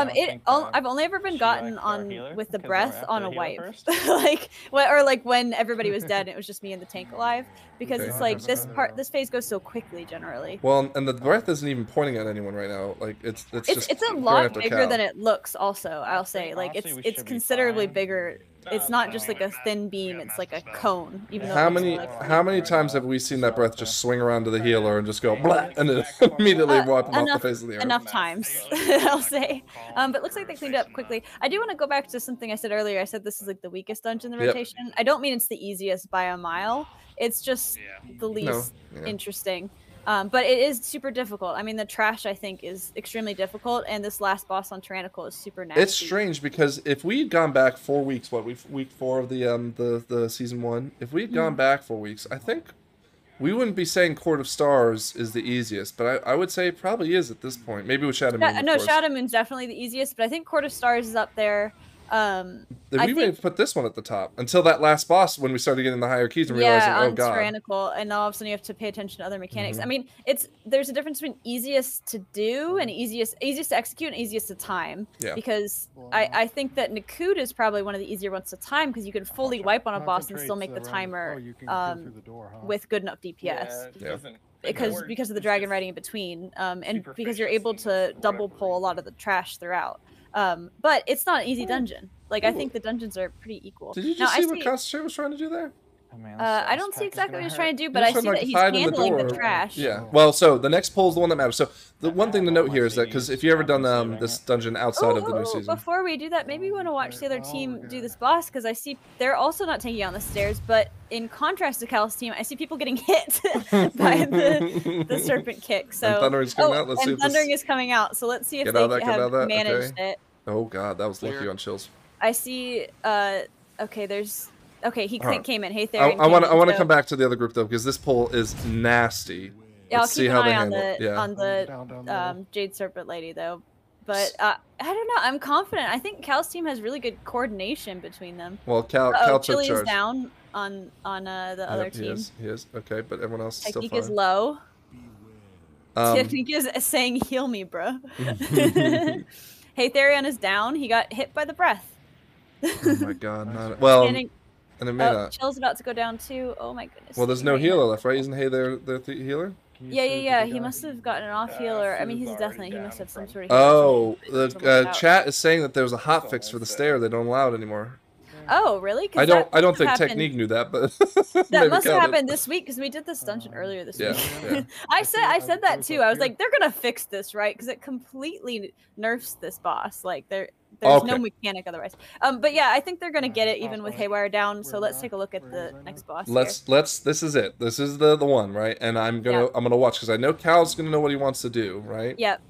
I've only ever been gotten on with the breath on a wipe, like when everybody was dead and it was just me and the tank alive, because it's like this phase goes so quickly generally. Well, and the breath isn't even pointing at anyone right now. Like it's a lot bigger than it looks. Also, I'll say like it's considerably bigger. It's not just like a thin beam; it's like a cone. Even though how many times have we seen that breath just swing around to the healer and just go blah, and then immediately wipe them off the face of the earth? Enough times, I'll say. But it looks like they cleaned it up quickly. I do want to go back to something I said earlier. I said this is like the weakest dungeon in the rotation. I don't mean it's the easiest by a mile. It's just the least interesting. But it is super difficult. I mean, the trash, I think, is extremely difficult, and this last boss on Tyrannical is super nasty. It's strange, because if we'd gone back 4 weeks, week 4 of the season 1, if we'd gone back 4 weeks, I think we wouldn't be saying Court of Stars is the easiest, but I would say it probably is at this point. Maybe with Shadow Moon, no, Shadow Moon's definitely the easiest, but I think Court of Stars is up there. We may have put this one at the top until that last boss when we started getting the higher keys and realizing, oh god. Tyrannical, and now all of a sudden you have to pay attention to other mechanics. I mean, there's a difference between easiest to do and easiest to execute and easiest to time. Yeah. Because I think that Nakud is probably one of the easier ones to time because you can fully wipe on a boss and still make the timer with good enough DPS. Yeah. Because of the dragon riding in between, and because you're able to double pull a lot of the trash throughout. But it's not an easy dungeon. Like, I think the dungeons are pretty equal. Did you just see what Concentrate was trying to do there? I don't see exactly what he's trying to do, but I see that he's handling the trash. Yeah. Well, so the next pull is the one that matters. So the one thing to note here is that, because if you ever done this dungeon outside of the new season. Before we do that, maybe we want to watch the other team do this boss, because I see they're also not taking on the stairs, but in contrast to Cal's team, I see people getting hit by the serpent kick. So and Thundering's coming out. Let's see if Thundering is coming out. So let's see if they have managed it. Oh god, that was lucky on Chills. I see. Okay, there's Okay, he came in. Hey, I want to come back to the other group though, because this poll is nasty. Yeah, I'll keep an eye on the Jade Serpent lady though. But I don't know. I'm confident. I think Cal's team has really good coordination between them. Cal took Chili charge. is down on the other team. He is. Okay, but everyone else is still fine. Technique is low. Technique is saying, "Heal me, bro." Hey, Therion is down. He got hit by the breath. Oh my god! Well, and it may not. Chill's about to go down too. Oh my goodness. Well, there's no healer left, right? Isn't Hey their healer? Yeah. He must have gotten an off healer. I mean, he must have some sort of. Oh, the chat is saying that there was a hotfix for the stair. They don't allow it anymore. Oh, really? I don't think Technique knew that, but that must have happened this week because we did this dungeon earlier this week. Yeah. I said that too. I was like, they're gonna fix this, right? Because it completely nerfs this boss. Like there's no mechanic otherwise. But yeah, I think they're gonna get it even with Haywire down. So let's take a look at the next boss. This is it. This is the one, right? And I'm gonna watch because I know Cal's gonna know what he wants to do, right? Yep.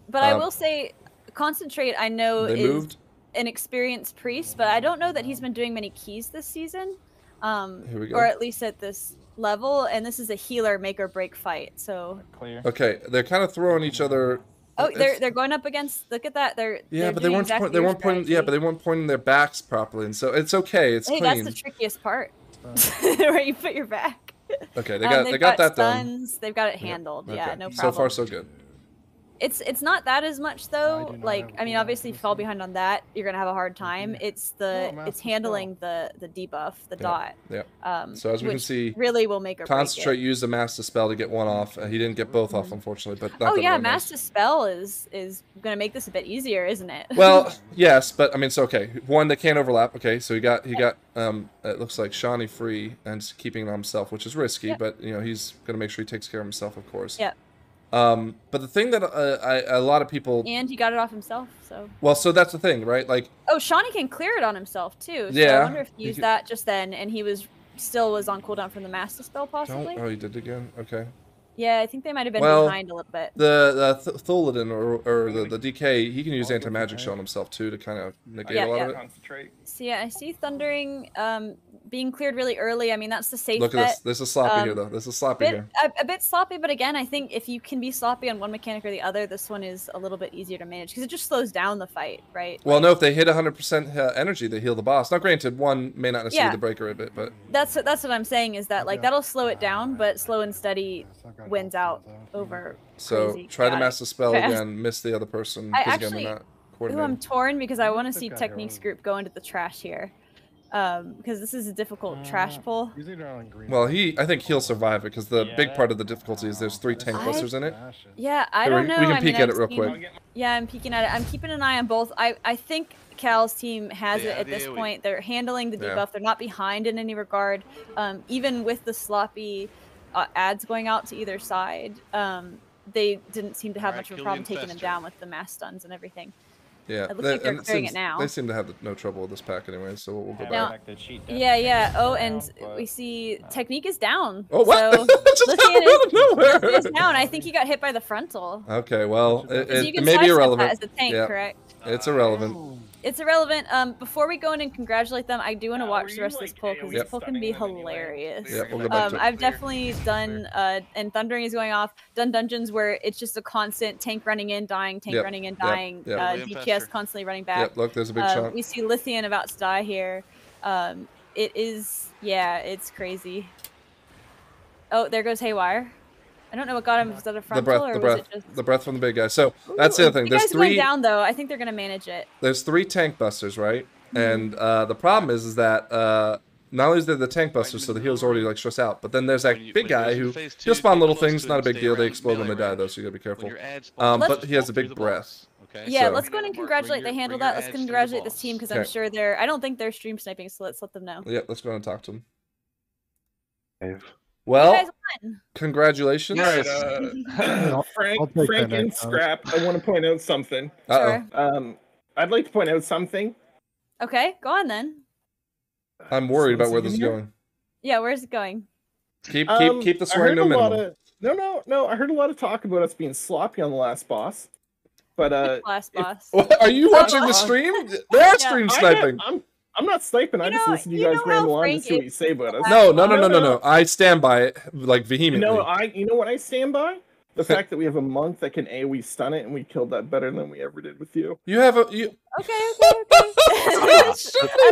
But I will say, Concentrate. I know moved an experienced priest, but I don't know that he's been doing many keys this season. Here we go. Or at least at this level, and this is a healer make or break fight. So okay, they're kind of throwing each other. Oh, they're going up against. Look at that. They're but they weren't pointing. Yeah, but they weren't pointing their backs properly, and so it's okay. It's clean. That's the trickiest part, where you put your back. Okay, they got that done. They've got it handled. Okay. Yeah, no problem. So far, so good. It's not that as much though. Like, I mean, obviously, if you fall behind on that, you're gonna have a hard time. It's handling the debuff, the dot. Yeah. So as we can see, really will make or Concentrate break it. used the Master Spell to get one off. He didn't get both off, unfortunately. But Master Spell is gonna make this a bit easier, isn't it? Well, yes, but I mean, it's okay. One, they can't overlap. Okay, so he got it looks like Shawnee free and keeping it on himself, which is risky, but you know he's gonna make sure he takes care of himself, of course. Yeah. But the thing that a lot of people he got it off himself, so so that's the thing, right? Like Shawnee can clear it on himself too. So yeah, I wonder if he used that just then, and he was on cooldown from the Master Spell, possibly. Oh, he did again. Okay. Yeah, I think they might have been behind a little bit. The Thuladin or the DK, he can use anti-magic shell on himself too to kind of negate a lot of it. So yeah, I see Thundering being cleared really early. I mean, that's the safe bet. Look at this. This is sloppy here, though. This is sloppy here. A bit sloppy, but again, I think if you can be sloppy on one mechanic or the other, this one is a little bit easier to manage because it just slows down the fight, right? Well, no, if they hit 100% energy, they heal the boss. Now, granted, one may not necessarily be the breaker a bit, but that's what I'm saying is that like that'll slow it down, but slow and steady wins out over. So try the Master Spell again. Miss the other person. I'm torn because I want to see Technique's group go into the trash here. Because this is a difficult trash pull. Well, I think he'll survive it because the big part of the difficulty is there's 3 tank busters in it. Yeah, I don't know. We can peek at it real quick. Yeah, I'm peeking at it. I'm keeping an eye on both. I think Cal's team has it at this point. They're handling the debuff. They're not behind in any regard. Even with the sloppy ads going out to either side, they didn't seem to have much of a problem taking them down with the mass stuns and everything. Yeah, it looks like they're clearing it now. They seem to have no trouble with this pack anyway, so we'll go back. Yeah. Oh, and we see Technique is down. Oh, what? So Lithian is down. I think he got hit by the frontal. Okay, well, it may be irrelevant. As a tank, correct? It's irrelevant. It's irrelevant. Before we go in and congratulate them, I do want to watch the rest of this poll because this poll can be hilarious. Yeah, we'll go back to it. I've definitely done, and Thundering is going off, done dungeons where it's just a constant tank running in, dying, tank running in, dying, DPS constantly running back. Yep, look, there's a big shot. We see Lithian about to die here. It is, it's crazy. Oh, there goes Haywire. I don't know what got him. Was that a frontal or was it just... The breath from the big guy. So that's the other thing. There's 3 going down though. I think they're gonna manage it. There's 3 tank busters, right? And the problem is that not only is there the tank busters, so the heal's already like stressed out, but then there's that big guy who he'll spawn little things. Not a big deal. They explode when they die though, so you gotta be careful. But he has a big breath. Yeah, let's go in and congratulate. They handled that. Let's congratulate this team because I'm sure they're. I don't think they're stream sniping, so let's let them know. Yeah, let's go and talk to them. Well, congratulations. Right, Frank and Scrap, I want to point out something. Sure. I'd like to point out something. Okay, go on then. I'm worried about where this is going. Yeah, where's it going? Keep the swearing no minimum. No, I heard a lot of talk about us being sloppy on the last boss. But last boss. Are you watching the stream? They're stream sniping. I'm not sniping. I just listen to you guys ramble on to see what you say about us. No. I stand by it like vehemently. You know what I stand by? The fact that we have a monk that can AoE stun it, and we killed that better than we ever did with you. You have a Okay.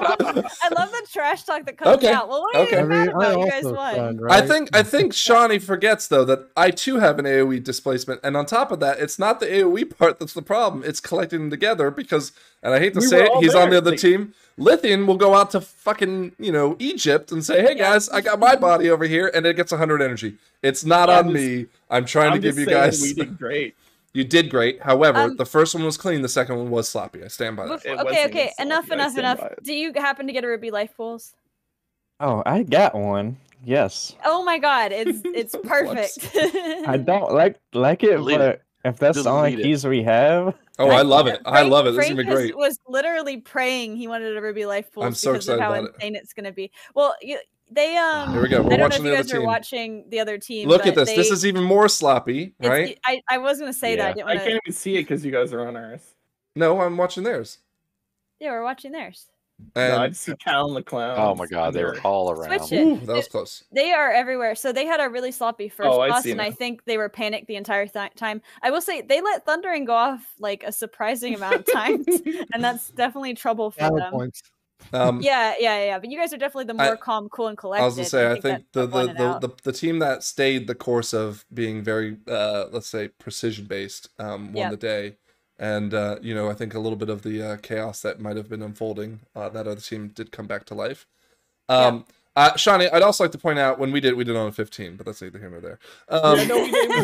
I love the trash talk that comes out. Well, what are you mad about? You guys won. Right? I think Shawnee forgets though that I too have an AoE displacement, and on top of that, it's not the AoE part that's the problem. It's collecting them together because, and I hate to say it, he's on the other team. Lithian will go out to fucking Egypt and say, "Hey guys, I got my body over here," and it gets 100 energy. It's not on me. I'm trying to give you guys. We did great. You did great. However, the first one was clean. The second one was sloppy. I stand by that. Okay. Enough. Do you happen to get a Ruby life pools? Oh, I got one. Yes. Oh my god, it's perfect. I don't like it, but if that's the only keys we have. Oh, I love it. I love it. This is gonna be great. Was literally praying he wanted a Ruby life pools. I'm so excited how about insane it's gonna be. Well, they Here we go. We're watching the other team. I don't know if you guys are watching the other team. Look at this. This is even more sloppy, right? I was gonna say that. I can't even see it because you guys are on ours. No, I'm watching theirs. Yeah, we're watching theirs. And I see Cal and the Klowns. Oh my god, they were all around. Ooh, that was close. They are everywhere. So they had a really sloppy first boss, and I think they were panicked the entire time. I will say they let Thundering go off like a surprising amount of times, and that's definitely trouble for them. Yeah. But you guys are definitely the more calm, cool, and collected. I was gonna say, I think the team that stayed the course of being very, let's say, precision based, won the day. And, I think a little bit of the chaos that might have been unfolding, that other team did come back to life. Shawnee, I'd also like to point out when we did on a 15, but that's neither here nor there. We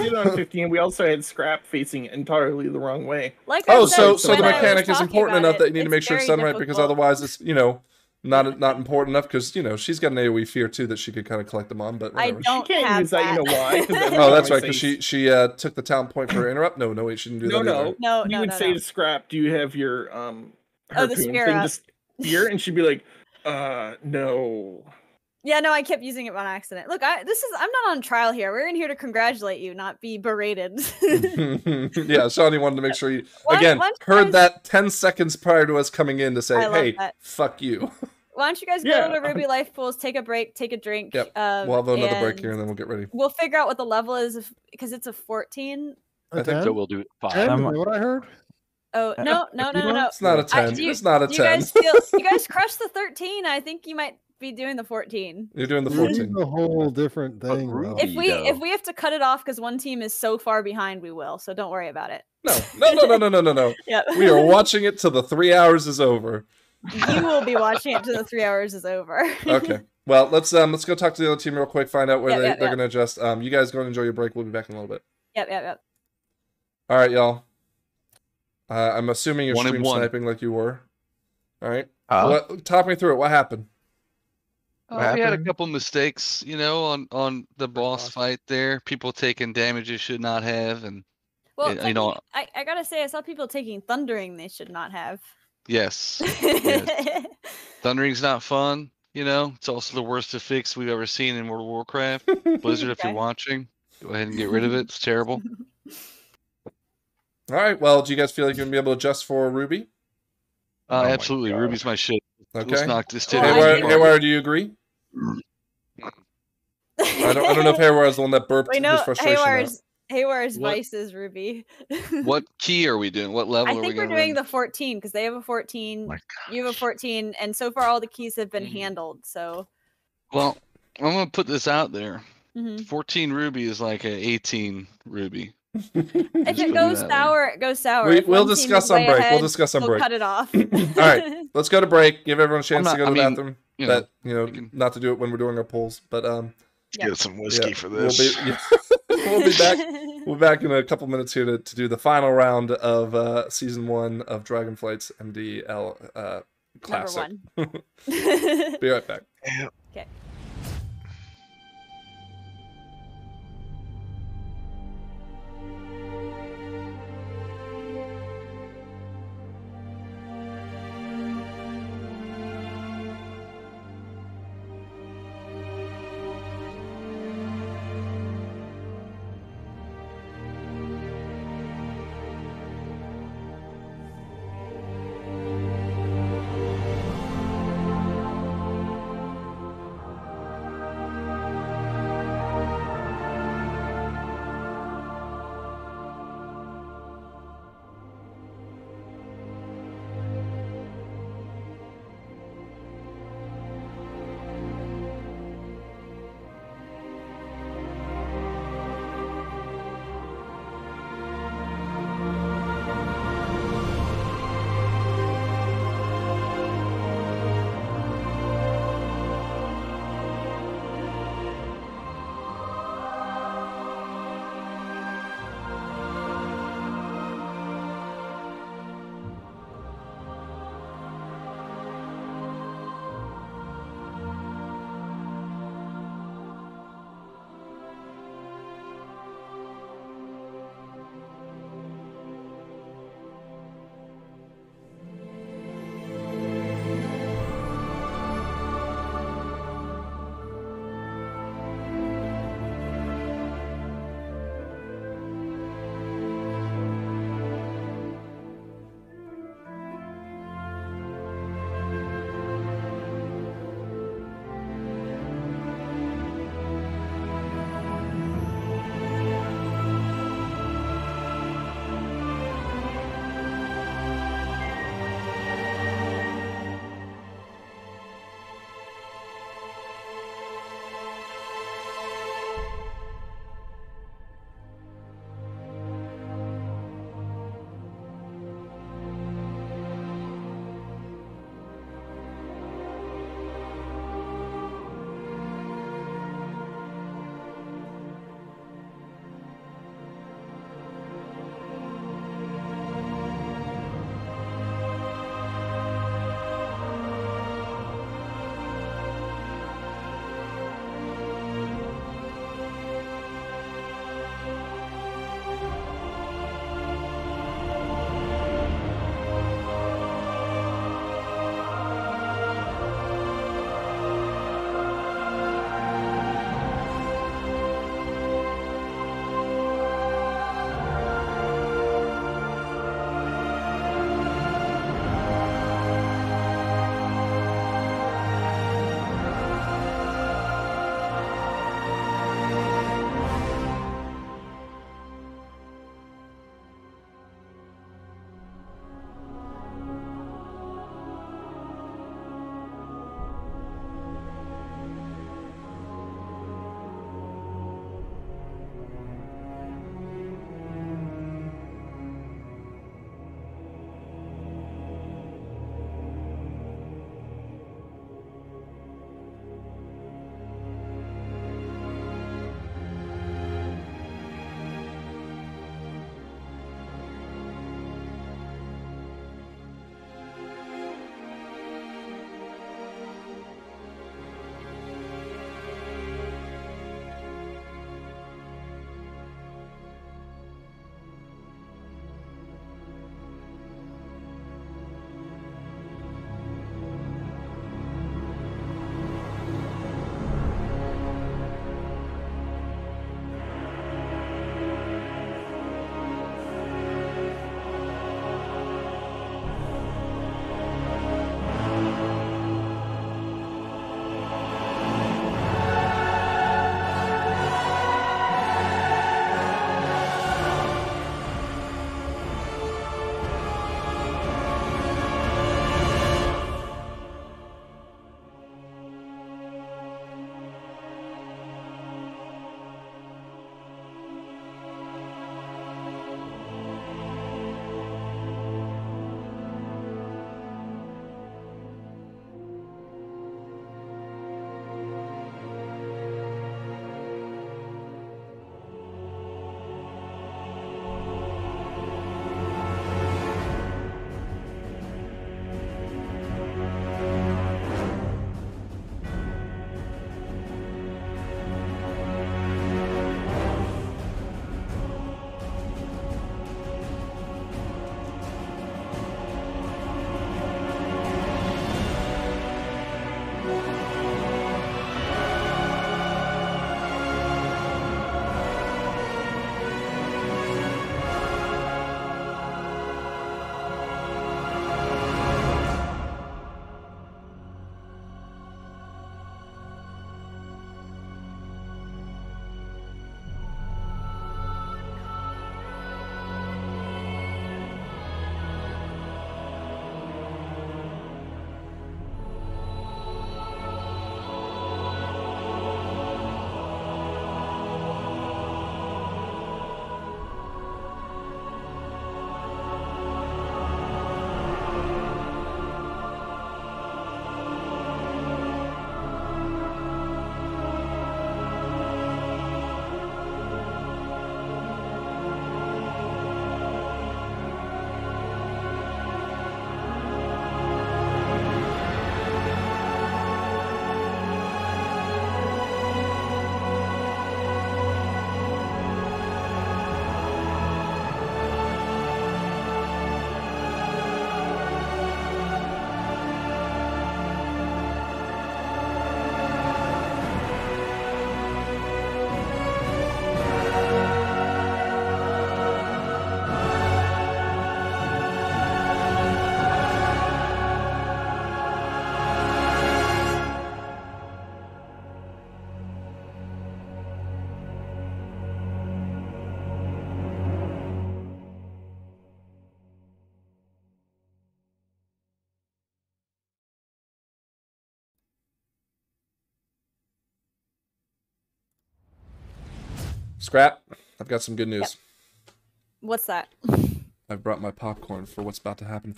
did on a 15. We also had Scrap facing entirely the wrong way. So the mechanic is important enough that you need to make sure it's done right, because otherwise it's, not important enough, because she's got an AoE fear too that she could kind of collect them on, but whatever. She can't use that. You know why? Oh, that's right, because she took the talent point for her interrupt. No, wait, she didn't do that. No. You would say to Scrap, "Do you have your the spear spear?" And she'd be like, "No." Yeah, no, I kept using it on accident. Look, I'm not on trial here. We're in here to congratulate you, not be berated. Yeah, Shawnee wanted to make sure you heard that 10 seconds prior to us coming in to say, "Hey, fuck you." Why don't you guys go to Ruby Life Pools, take a break, take a drink. Yep. We'll have another break here, and then we'll get ready. We'll figure out what the level is, because it's a 14. I think so. We'll do 5. 10? What I heard? Oh, no. It's not a 10. It's not a 10. You guys crushed the 13. I think you might be doing the 14. You're doing the 14. It's a whole different thing. If we have to cut it off because one team is so far behind, we will. So don't worry about it. No. Yep. We are watching it till the 3 hours is over. You will be watching it till the 3 hours is over. Okay. Well, let's go talk to the other team real quick, find out where they're going to adjust. You guys go and enjoy your break. We'll be back in a little bit. Yep. All right, y'all. I'm assuming you're stream sniping like you were. All right. Talk me through it. What happened? We had a couple mistakes, on the boss fight there. People taking damage they should not have, and I gotta say, I saw people taking thundering they should not have. Yes. Thundering's not fun. It's also the worst affix we've ever seen in World of Warcraft. Blizzard, if you're watching, go ahead and get rid of it. It's terrible. All right. Well, do you guys feel like you're gonna be able to adjust for Ruby? Absolutely. Ruby's my shit. Okay. Let's knock this Haywire, do you agree? I don't know if Haywire is the one that burped his frustration. Haywire's vice is Ruby. What key are we doing? What level are we think we're doing the 14, because they have a 14. You have a 14, and so far all the keys have been handled. So, well, I'm gonna put this out there. 14 Ruby is like an 18 Ruby. If it goes sour, it goes sour. We'll discuss on break. We'll discuss on break. Cut it off. All right, let's go to break. Give everyone a chance to go to the bathroom. Not to do it when we're doing our polls, but get some whiskey for this. We'll be back. We're back in a couple minutes here to do the final round of season 1 of Dragonflight's MDL classic. Number 1. Be right back. Okay. Scrap, I've got some good news. Yep. What's that? I've brought my popcorn for what's about to happen.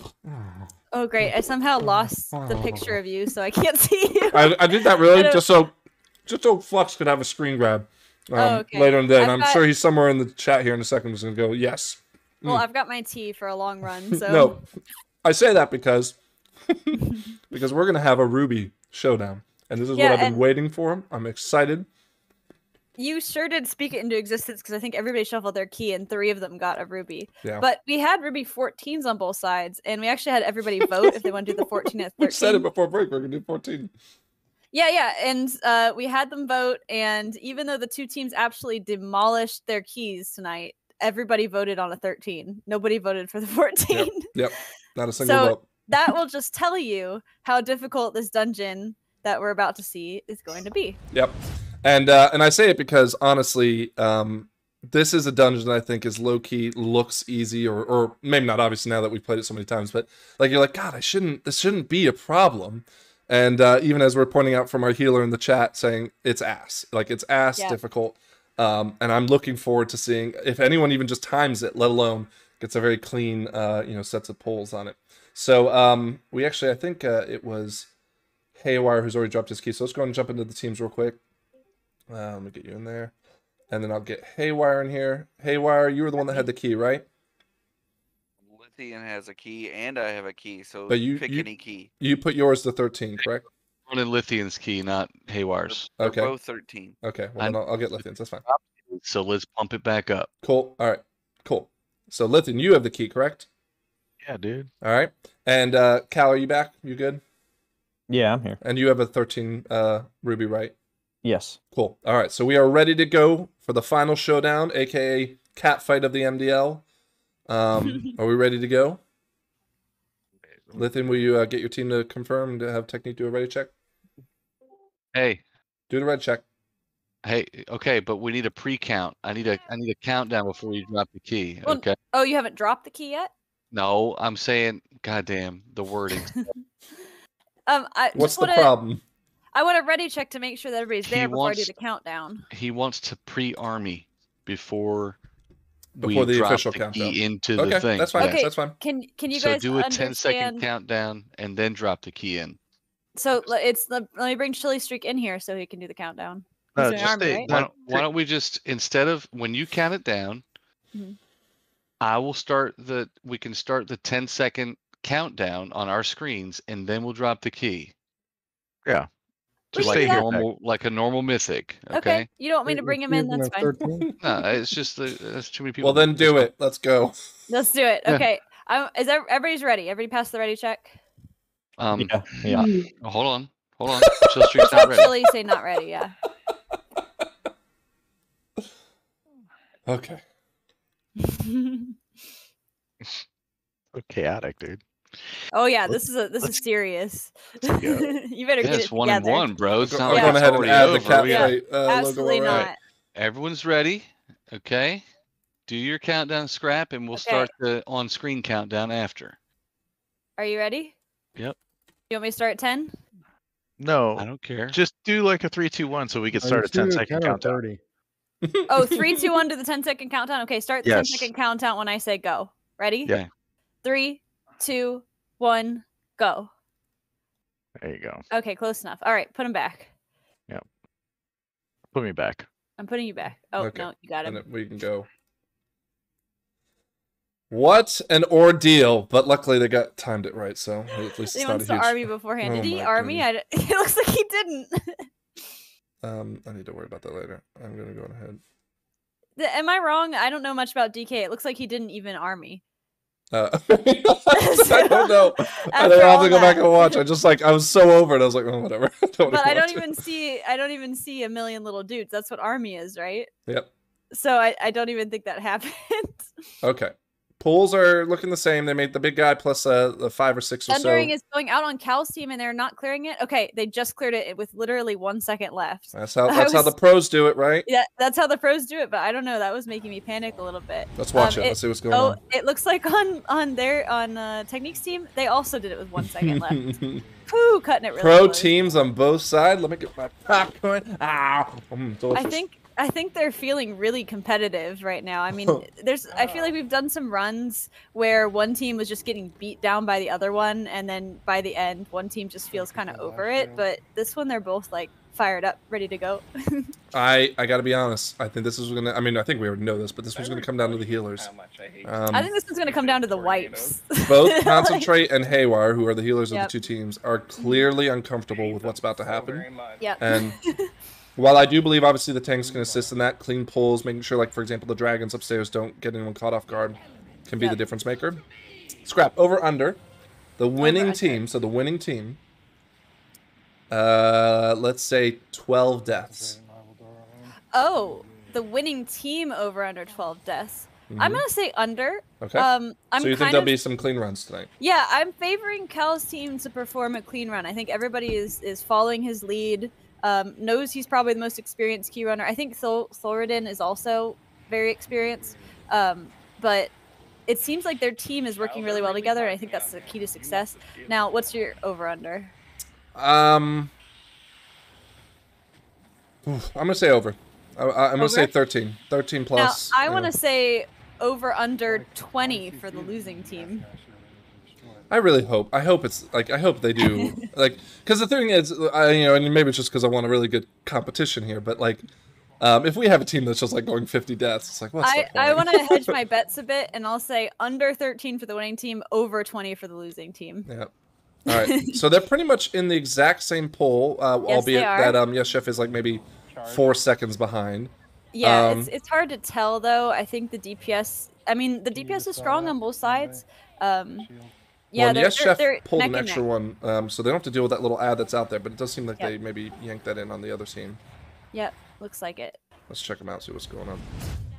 Oh, great. I somehow lost the picture of you, so I can't see you. I did that really just so Flux could have a screen grab later in the day. And I'm sure he's somewhere in the chat here in a second who's going to go, yes. Well, I've got my tea for a long run, so... No, I say that because we're going to have a Ruby showdown. And this is what I've been waiting for. I'm excited. You sure did speak it into existence because I think everybody shuffled their key and 3 of them got a Ruby. Yeah. But we had Ruby 14s on both sides, and we actually had everybody vote if they want to do the 14 at 13. We said it before break, we're going to do 14. Yeah, and we had them vote, and even though the 2 teams absolutely demolished their keys tonight, everybody voted on a 13. Nobody voted for the 14. Yep. Not a single vote. That will just tell you how difficult this dungeon that we're about to see is going to be. Yep. And I say it because honestly, this is a dungeon that I think is low key, looks easy, or maybe not obviously now that we've played it so many times, but like you're like, God, this shouldn't be a problem. And even as we're pointing out from our healer in the chat saying it's ass, like it's ass difficult. And I'm looking forward to seeing if anyone even just times it, let alone gets a very clean sets of polls on it. So we actually, I think it was Haywire who's already dropped his key. So let's go and jump into the teams real quick. Let me get you in there. And then I'll get Haywire in here. Haywire, you were the one that had the key, right? Lithian has a key, and I have a key, so but you pick any key. You put yours to 13, correct? One in Lithian's key, not Haywire's. Okay. They're both 13. Okay, well, then I'll get Lithian's, that's fine. So let's pump it back up. Cool, all right, cool. So Lithian, you have the key, correct? Yeah, dude. All right. And Cal, are you back? You good? Yeah, I'm here. And you have a 13 Ruby, right? Yes. Cool. All right. So we are ready to go for the final showdown, aka cat fight of the MDL. Are we ready to go? Lithian, will you get your team to confirm and to have Technique do a ready check? Hey. Do the red check. Hey, okay, but we need a pre-count. I need a countdown before you drop the key. Okay. Oh, you haven't dropped the key yet? No, I'm saying, goddamn, the wording. What's the problem? I want a ready check to make sure that everybody's there before I do the countdown. He wants to pre-army before the official the countdown key into the thing. That's fine. Okay. That's fine. Can you guys do a understand... 10-second countdown and then drop the key in? So let me bring Chili Streak in here so he can do the countdown. Why don't we just, instead of when you count it down, I will we can start the 10-second countdown on our screens, and then we'll drop the key. Yeah. Just like a normal Mythic. Okay. You don't want me to bring him in? That's fine. No, it's just that's too many people. Well, then do it. Let's go. Let's do it. Okay. Everybody's ready? Everybody pass the ready check? Yeah. Oh, hold on. Chill Streak's not ready. Chili say not ready. Yeah. Okay. So chaotic, dude. Oh yeah, this is serious. You better get it together. 1 and 1, bro. It's not like going ahead and add the cat fight absolutely logo. Not. Everyone's ready. Okay. Do your countdown, Scrap, and we'll start the on-screen countdown after. Are you ready? Yep. You want me to start at 10? No, I don't care. Just do like a 3, 2, 1 so we can start a 10-second countdown. Oh, 3, 2, 1 to the 10-second countdown. Okay, start the 10-second countdown when I say go. Ready? Yeah. 3, 2, 1, go. There you go. Okay, close enough. All right, put him back. Yep. Put me back. I'm putting you back. Oh, okay. No, you got him. And we can go. What an ordeal! But luckily they got timed it right, so at least he it's wants not a to huge... army beforehand. Did he army? It looks like he didn't. I need to worry about that later. I'm gonna go ahead. Am I wrong? I don't know much about DK. It looks like he didn't even army. I don't know. I don't have to go back and watch. I was so over it. I was like, oh, whatever. I don't even see a million little dudes. That's what army is, right? Yep. So I don't even think that happened. Okay. Pools are looking the same. They made the big guy plus the 5 or 6 or so. Thundering is going out on Cal's team and they're not clearing it. Okay, they just cleared it with literally 1 second left. That's how the pros do it, right? Yeah, that's how the pros do it. But I don't know. That was making me panic a little bit. Let's watch it. Let's see what's going on. It looks like on Technique's team, they also did it with 1 second left. Pooh, cutting it really Pro close. teams on both sides. Let me get my popcorn. Ah. I think I think they're feeling really competitive right now. I mean, I feel like we've done some runs where one team was just getting beat down by the other one, and then by the end, one team just feels kind of over it. But this one, they're both like fired up, ready to go. I gotta be honest. I think this is gonna. I mean, I think we already know this, but this one's gonna come down to the healers. I think this one's gonna come down to the wipes. Both Concentrate and Haywire, who are the healers of the two teams, are clearly uncomfortable with what's about to happen. Yep. And while I do believe, obviously, the tanks can assist in that, clean pulls, making sure, like, for example, the dragons upstairs don't get anyone caught off guard, can be the difference maker. Scrap, over, under. The winning team, so the winning team, let's say 12 deaths. Oh, the winning team over under 12 deaths. I'm going to say under. Okay. So you think there'll be some clean runs tonight? Yeah, I'm favoring Cal's team to perform a clean run. I think everybody is following his lead. Knows he's probably the most experienced key runner. I think Thoradin is also very experienced, but it seems like their team is working really well together, and I think that's the key to success. Now, what's your over/under? I'm gonna say over. I'm gonna say 13. 13 plus. Now, I want to say over/under 20 for the losing team. I really hope. I hope it's like I hope they do like because the thing is, and maybe it's just because I want a really good competition here, but like, if we have a team that's just like going 50 deaths, it's like what's the point? I want to hedge my bets a bit, and I'll say under 13 for the winning team, over 20 for the losing team. Yeah. All right. So they're pretty much in the exact same poll, albeit that Yes Chef is like maybe 4 seconds behind. Yeah, it's hard to tell though. I think the DPS. I mean, the DPS is strong on both sides. Yeah, Yes Chef pulled an extra one, so they don't have to deal with that little ad that's out there, but it does seem like they maybe yanked that in on the other team. Yep, looks like it. Let's check them out, see what's going on.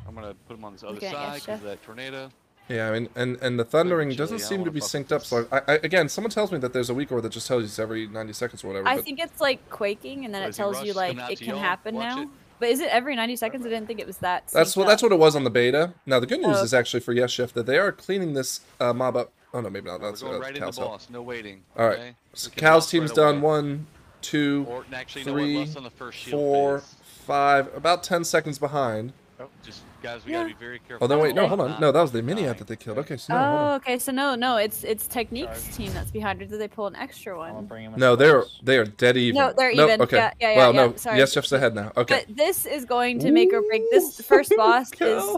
I'm going to put them on this other side because of that tornado. Yeah, I mean, and the thundering doesn't seem to be synced up, so again, someone tells me that there's a weak order that just tells you it's every 90 seconds or whatever. I think it's like quaking, and then it tells you like it can happen now. But is it every 90 seconds? I didn't think it was that. That's what it was on the beta. Now the good news is actually for Yes Chef that they are cleaning this mob up. Oh no, maybe not. That's right in the boss. No waiting. All right. Okay? So Cal's team's done 1, 2, 3, 4, 5. About 10 seconds behind. Oh, just guys, we gotta be very careful. Oh, then wait, no, hold on. No, that was the mini ad that they killed. Okay, so no. Okay, so no, it's Technique's team that's behind. Or did they pull an extra one? No, they are dead even. No, they're even. Okay. Yeah, well, no, sorry. Yes Chef's ahead now. Okay. But this is going to make or break. This first boss is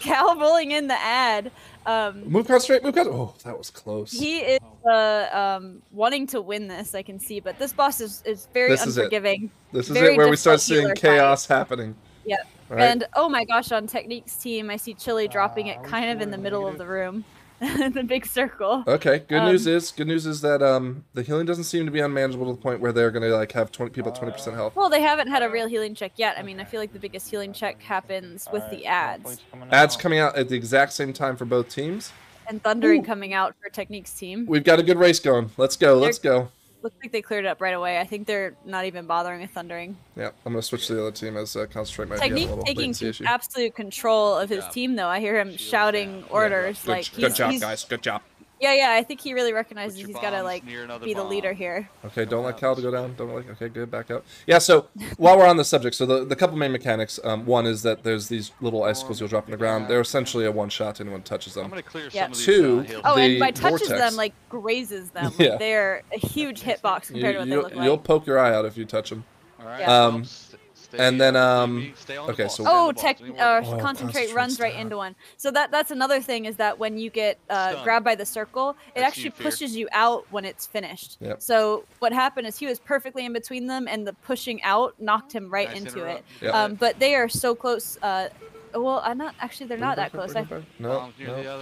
Cal rolling in the ad. Move concentrate, move concentrate. Oh, that was close. He is wanting to win this, I can see, but this boss is very unforgiving. This is it where we start seeing chaos happening. Yep. Right. And oh my gosh, on Technique's team, I see Chili dropping it kind of in the middle of the room, the big circle. Okay. Good news is that the healing doesn't seem to be unmanageable to the point where they're gonna like have 20 people at 20% health. Well, they haven't had a real healing check yet. I mean, I feel like the biggest healing check happens with the ads. Ads coming out at the exact same time for both teams. And Thundering coming out for Technique's team. We've got a good race going. Let's go. Let's go. Looks like they cleared it up right away. I think they're not even bothering with Thundering. Yeah, I'm going to switch to the other team as Concentrate might Technique be a little taking absolute control of his team, though. I hear him shouting orders. Good, like good job, guys. Good job. Yeah, I think he really recognizes he's got to like be the leader here. Okay, don't let Cal to go down. Okay, good, back up. Yeah, so while we're on the subject, so the couple main mechanics, one is that there's these little icicles you'll drop on the ground. They're essentially a one-shot to anyone touches them. I'm gonna clear some of these, Two, and by touches them, like grazes them. Yeah. Like, they're a huge hitbox compared to what they look like. You'll poke your eye out if you touch them. All right. And then okay, so Concentrate runs right into one. So that's another thing is that when you get grabbed by the circle, it actually pushes you out when it's finished. Yep. So what happened is he was perfectly in between them, and the pushing out knocked him right into it. Yep. But they are so close. Well, I'm not actually. They're not that close. No.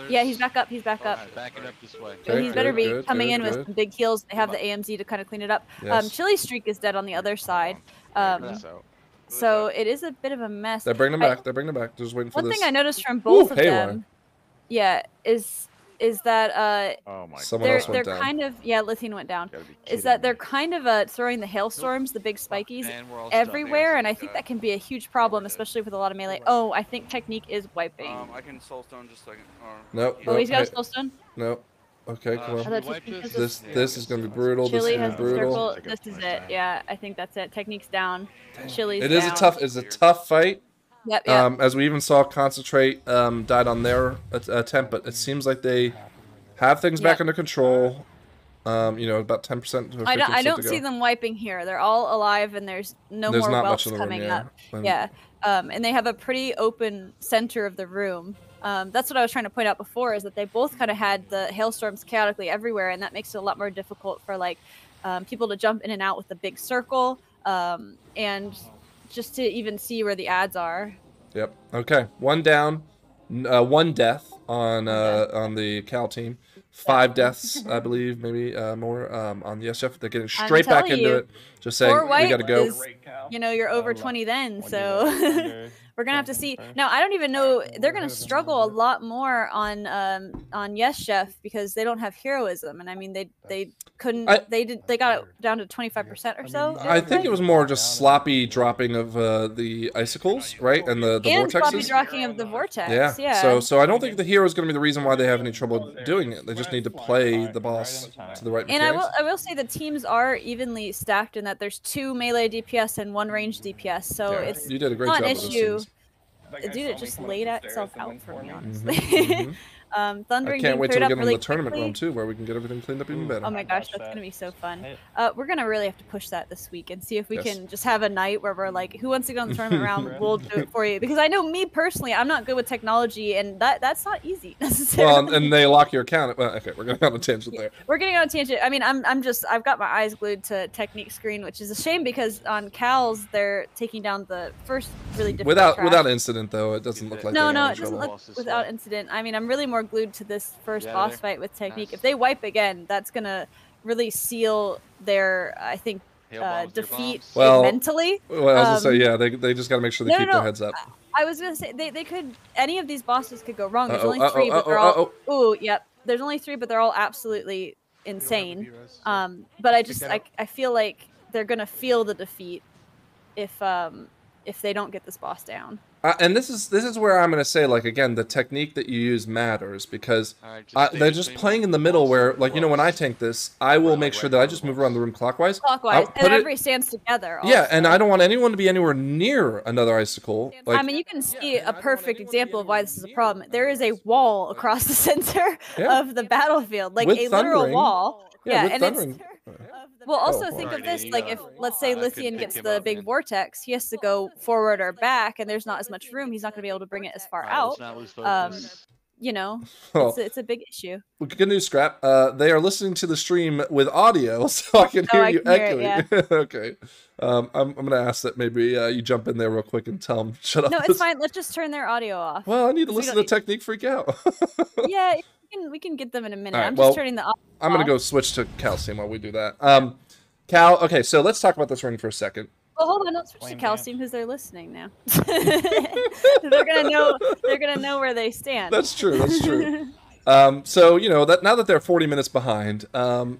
Yeah, he's back up. He's back up. Back it up this way. So he's better be coming in with some big heals. They have the AMZ to kind of clean it up. Yes. Chili's streak is dead on the other side. So it is a bit of a mess. They're bringing them back. They're bringing them back. Just waiting for this. this. One thing I noticed from both of them, is that they're kind of Lithian went down. Is that they're kind of throwing the hailstorms, the big spikies, everywhere, and I think that can be a huge problem, especially with a lot of melee. Oh, I think Technique is wiping. I can soulstone just a second. No. Oh, he's got a soulstone. No. Okay, come on. This is gonna be brutal. Chili this is gonna be brutal. This is it. Yeah, I think that's it. Technique's down. Chili's It down. is a tough fight. Yep. As we even saw, Concentrate died on their attempt, but it seems like they have things back under control. You know, about 10% to 15% I don't see them wiping here. They're all alive, and there's more welts coming up. Yeah. And they have a pretty open center of the room. That's what I was trying to point out before, is that they both kind of had the hailstorms chaotically everywhere, and that makes it a lot more difficult for like people to jump in and out with the big circle, and just to even see where the ads are. Yep. Okay. 1 down, 1 death on the Cal team. 5 deaths, I believe, maybe more on the SGF. They're getting straight back into it. Just saying, we got to go. You know, you're over 20 then, so we're gonna have to see. Now, I don't even know. They're gonna struggle a lot more on Yes Chef, because they don't have heroism, and I mean they couldn't. They got it down to 25% or so. I think it was more just sloppy dropping of the icicles, right, and the vortexes. Sloppy dropping of the vortex. Yeah. So I don't think the hero is going to be the reason why they have any trouble doing it. They just need to play the boss to the right. And I will say the teams are evenly stacked in that there's 2 melee DPS and 1 range DPS. So it's you did a great not job an issue. Dude, it just laid itself out for me, honestly. Thundering I can't wait till we get into the tournament quickly. room too, where we can get everything cleaned up even better. Oh my gosh, that's gonna be so fun. We're gonna really have to push that this week and see if we can just have a night where we're like, who wants to go on the tournament round? We'll do it for you. Because I know me personally, I'm not good with technology, and that's not easy necessarily. Well, and they lock your account. Well, okay, we're going on a tangent there. We're getting on a tangent. I mean, I've got my eyes glued to Technique screen, which is a shame because on Cal's they're taking down the first really difficult without incident though. It doesn't look like no, it doesn't look without incident. I mean, I'm really more glued to this first boss fight with Technique. If they wipe again, that's gonna really seal their, I think, defeat mentally. Well, I was gonna say, they just gotta make sure they keep their heads up. I was gonna say they could. Any of these bosses could go wrong. There's only 3, but they're all. Ooh, yep. There's only 3, but they're all absolutely insane. But I feel like they're gonna feel the defeat if they don't get this boss down. And this is where I'm going to say, like, again, the technique that you use matters, because they're just playing in the middle where, like, you know, when I tank this, I will make sure that I just move around the room clockwise. And everybody stands together. Also. Yeah, and I don't want anyone to be anywhere near another icicle. Like, I mean, you can see a perfect example of why this is a problem. There is a wall across the center of the battlefield, like a literal wall. Yeah, and it's... Well, also think of this, like if, let's say, Lithian gets the big vortex, he has to go forward or back, and there's not as much room. He's not going to be able to bring it as far out. You know, it's a big issue. Good news, Scrap. They are listening to the stream with audio, so I can hear you echoing. Okay. I'm going to ask that maybe you jump in there real quick and tell them, shut up. No, it's fine. Let's just turn their audio off. Well, I need to listen to Technique freak out. Yeah. We can get them in a minute. Right, I'm just turning the audio off. I'm going to go switch to Cal's team while we do that. Cal, okay, so let's talk about this ring for a second. Well, hold on, don't switch to Cal's team because they're listening now. They're gonna know where they stand. That's true. That's true. So you know that now that they're 40 minutes behind. No,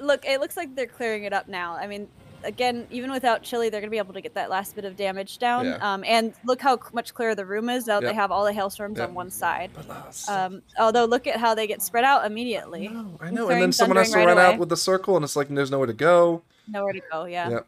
look. It looks like they're clearing it up now. I mean, again, even without Chili, they're gonna be able to get that last bit of damage down. Yeah. And look how much clearer the room is now that they have all the hailstorms on one side. Although look at how they get spread out immediately. I know. And then someone has to run out with the circle, and it's like there's nowhere to go. Nowhere to go. Yeah. Yep.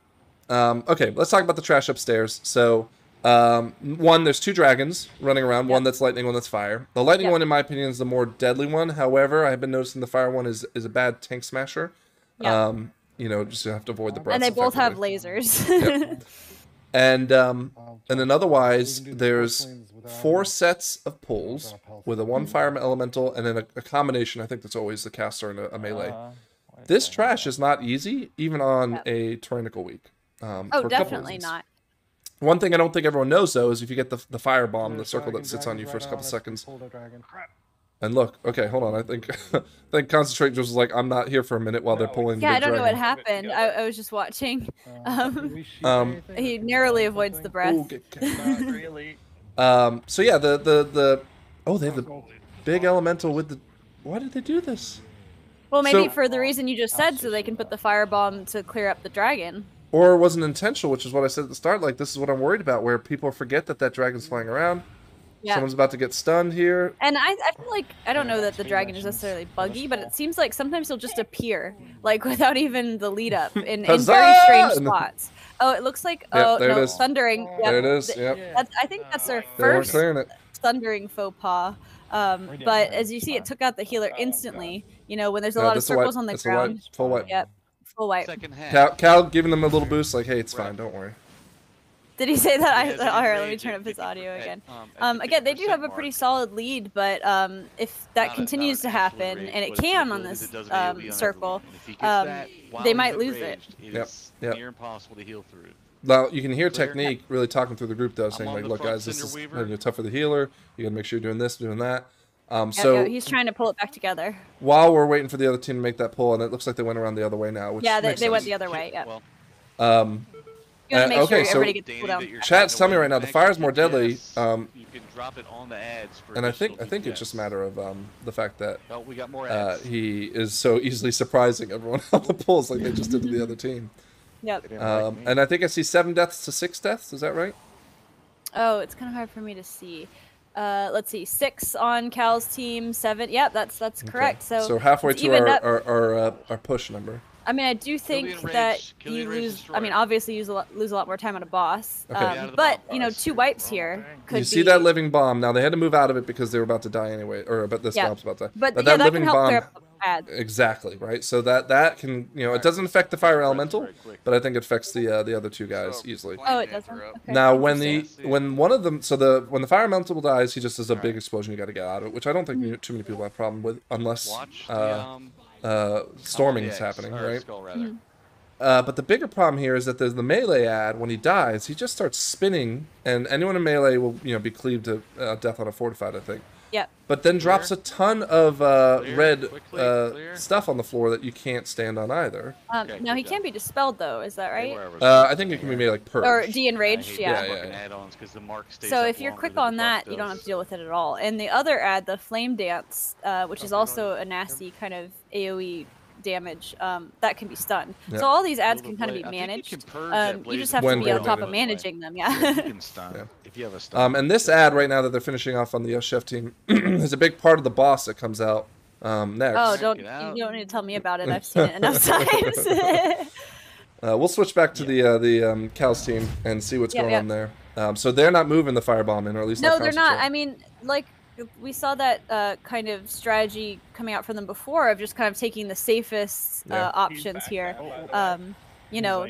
Okay, let's talk about the trash upstairs. So, one, there's 2 dragons running around. One that's lightning, one that's fire. The lightning one, in my opinion, is the more deadly one. However, I've been noticing the fire one is a bad tank smasher. Yeah. You know, just have to avoid the breaths. And they both have lasers. Yep. And then otherwise, there's 4 sets of pulls with a 1 fire elemental and then a combination. I think that's always the caster and a melee. This trash is not easy, even on a tyrannical week. Definitely not. One thing I don't think everyone knows, though, is if you get the fire bomb, the circle that sits on you for a couple seconds. And look, okay, hold on. I think Concentrate just was like, I'm not here for a minute while they're pulling. Yeah, I don't know what happened. I was just watching. He narrowly avoids the breath. So yeah, they have the big elemental with the. Why did they do this? Well, maybe for the reason you just said, so they can put the firebomb to clear up the dragon. Or it wasn't intentional, which is what I said at the start. Like, this is what I'm worried about, where people forget that dragon's flying around. Yeah. Someone's about to get stunned here. And I feel like, I don't know that the dragon is necessarily buggy, but it seems like sometimes he'll just appear, like, without even the lead up in very strange spots. Oh, it looks like there it is. thundering. Yep. There it is. Yep. I think that's their They weren't first clearing it. thundering faux pas. But as you see, it took out the healer instantly. You know, when there's a lot of circles on the ground. Full wipe. Yep. Full wipe. Cal giving them a little boost, like, hey, it's fine, don't worry. Did he say that? All right, let me turn up his audio again. Again, they do have a pretty solid lead, but if that continues to happen, and it can on this circle, they might lose it. Yep. Near impossible to heal through. Now, you can hear Technique really talking through the group, though, saying, like, look, guys, this is tough for the healer. You got to make sure you're doing this, doing that. So he's trying to pull it back together. While we're waiting for the other team to make that pull, and it looks like they went around the other way now. Which they went the other way, yeah. Okay, so chat's telling me right now the fire's more deadly. You can drop it on the ads for and I think it's just a matter of the fact that we got more ads. He is so easily surprising everyone on the pulls like they just did to the other team. Yep. And I think I see 7 deaths to 6 deaths. Is that right? Oh, it's kind of hard for me to see. Let's see, 6 on Cal's team, 7. Yep, that's correct. So halfway to our push number. I mean, I do think that you lose. I mean, obviously, lose a lot more time on a boss. Okay. But you know, 2 wipes here could. You see that living bomb? Now they had to move out of it because they were about to die anyway, but this bomb's about to die. But that living can help clear up ads. Exactly right. So that can it doesn't affect the fire elemental, but I think it affects the other 2 guys easily. Oh, it doesn't. Okay. Now when one of them, when the fire elemental dies, he just does a big explosion. You got to get out of it, which I don't think too many people have a problem with, unless storming is happening, right? But the bigger problem here is that there's the melee ad. When he dies, he just starts spinning, and anyone in melee will be cleaved to death on a fortified, I think. Yep. But then drops a ton of red stuff on the floor that you can't stand on either. Now he can be dispelled though, is that right? I think it can be made like purge. Or de-enraged, yeah. So if you're quick on that, you don't have to deal with it at all. And the other ad, the Flame Dance, which is also a nasty kind of AoE damage, that can be stunned. Yep. So all these ads can kind of be managed. You just have to be on top of managing them, If you have a stun. And this ad right now that they're finishing off on the chef team is a big part of the boss that comes out next. Oh, you don't need to tell me about it. I've seen it enough times. We'll switch back to the Cal's team and see what's going on there. So they're not moving the firebomb in, or at least no, they're not. I mean, like, we saw that kind of strategy coming out from them before of just kind of taking the safest options here.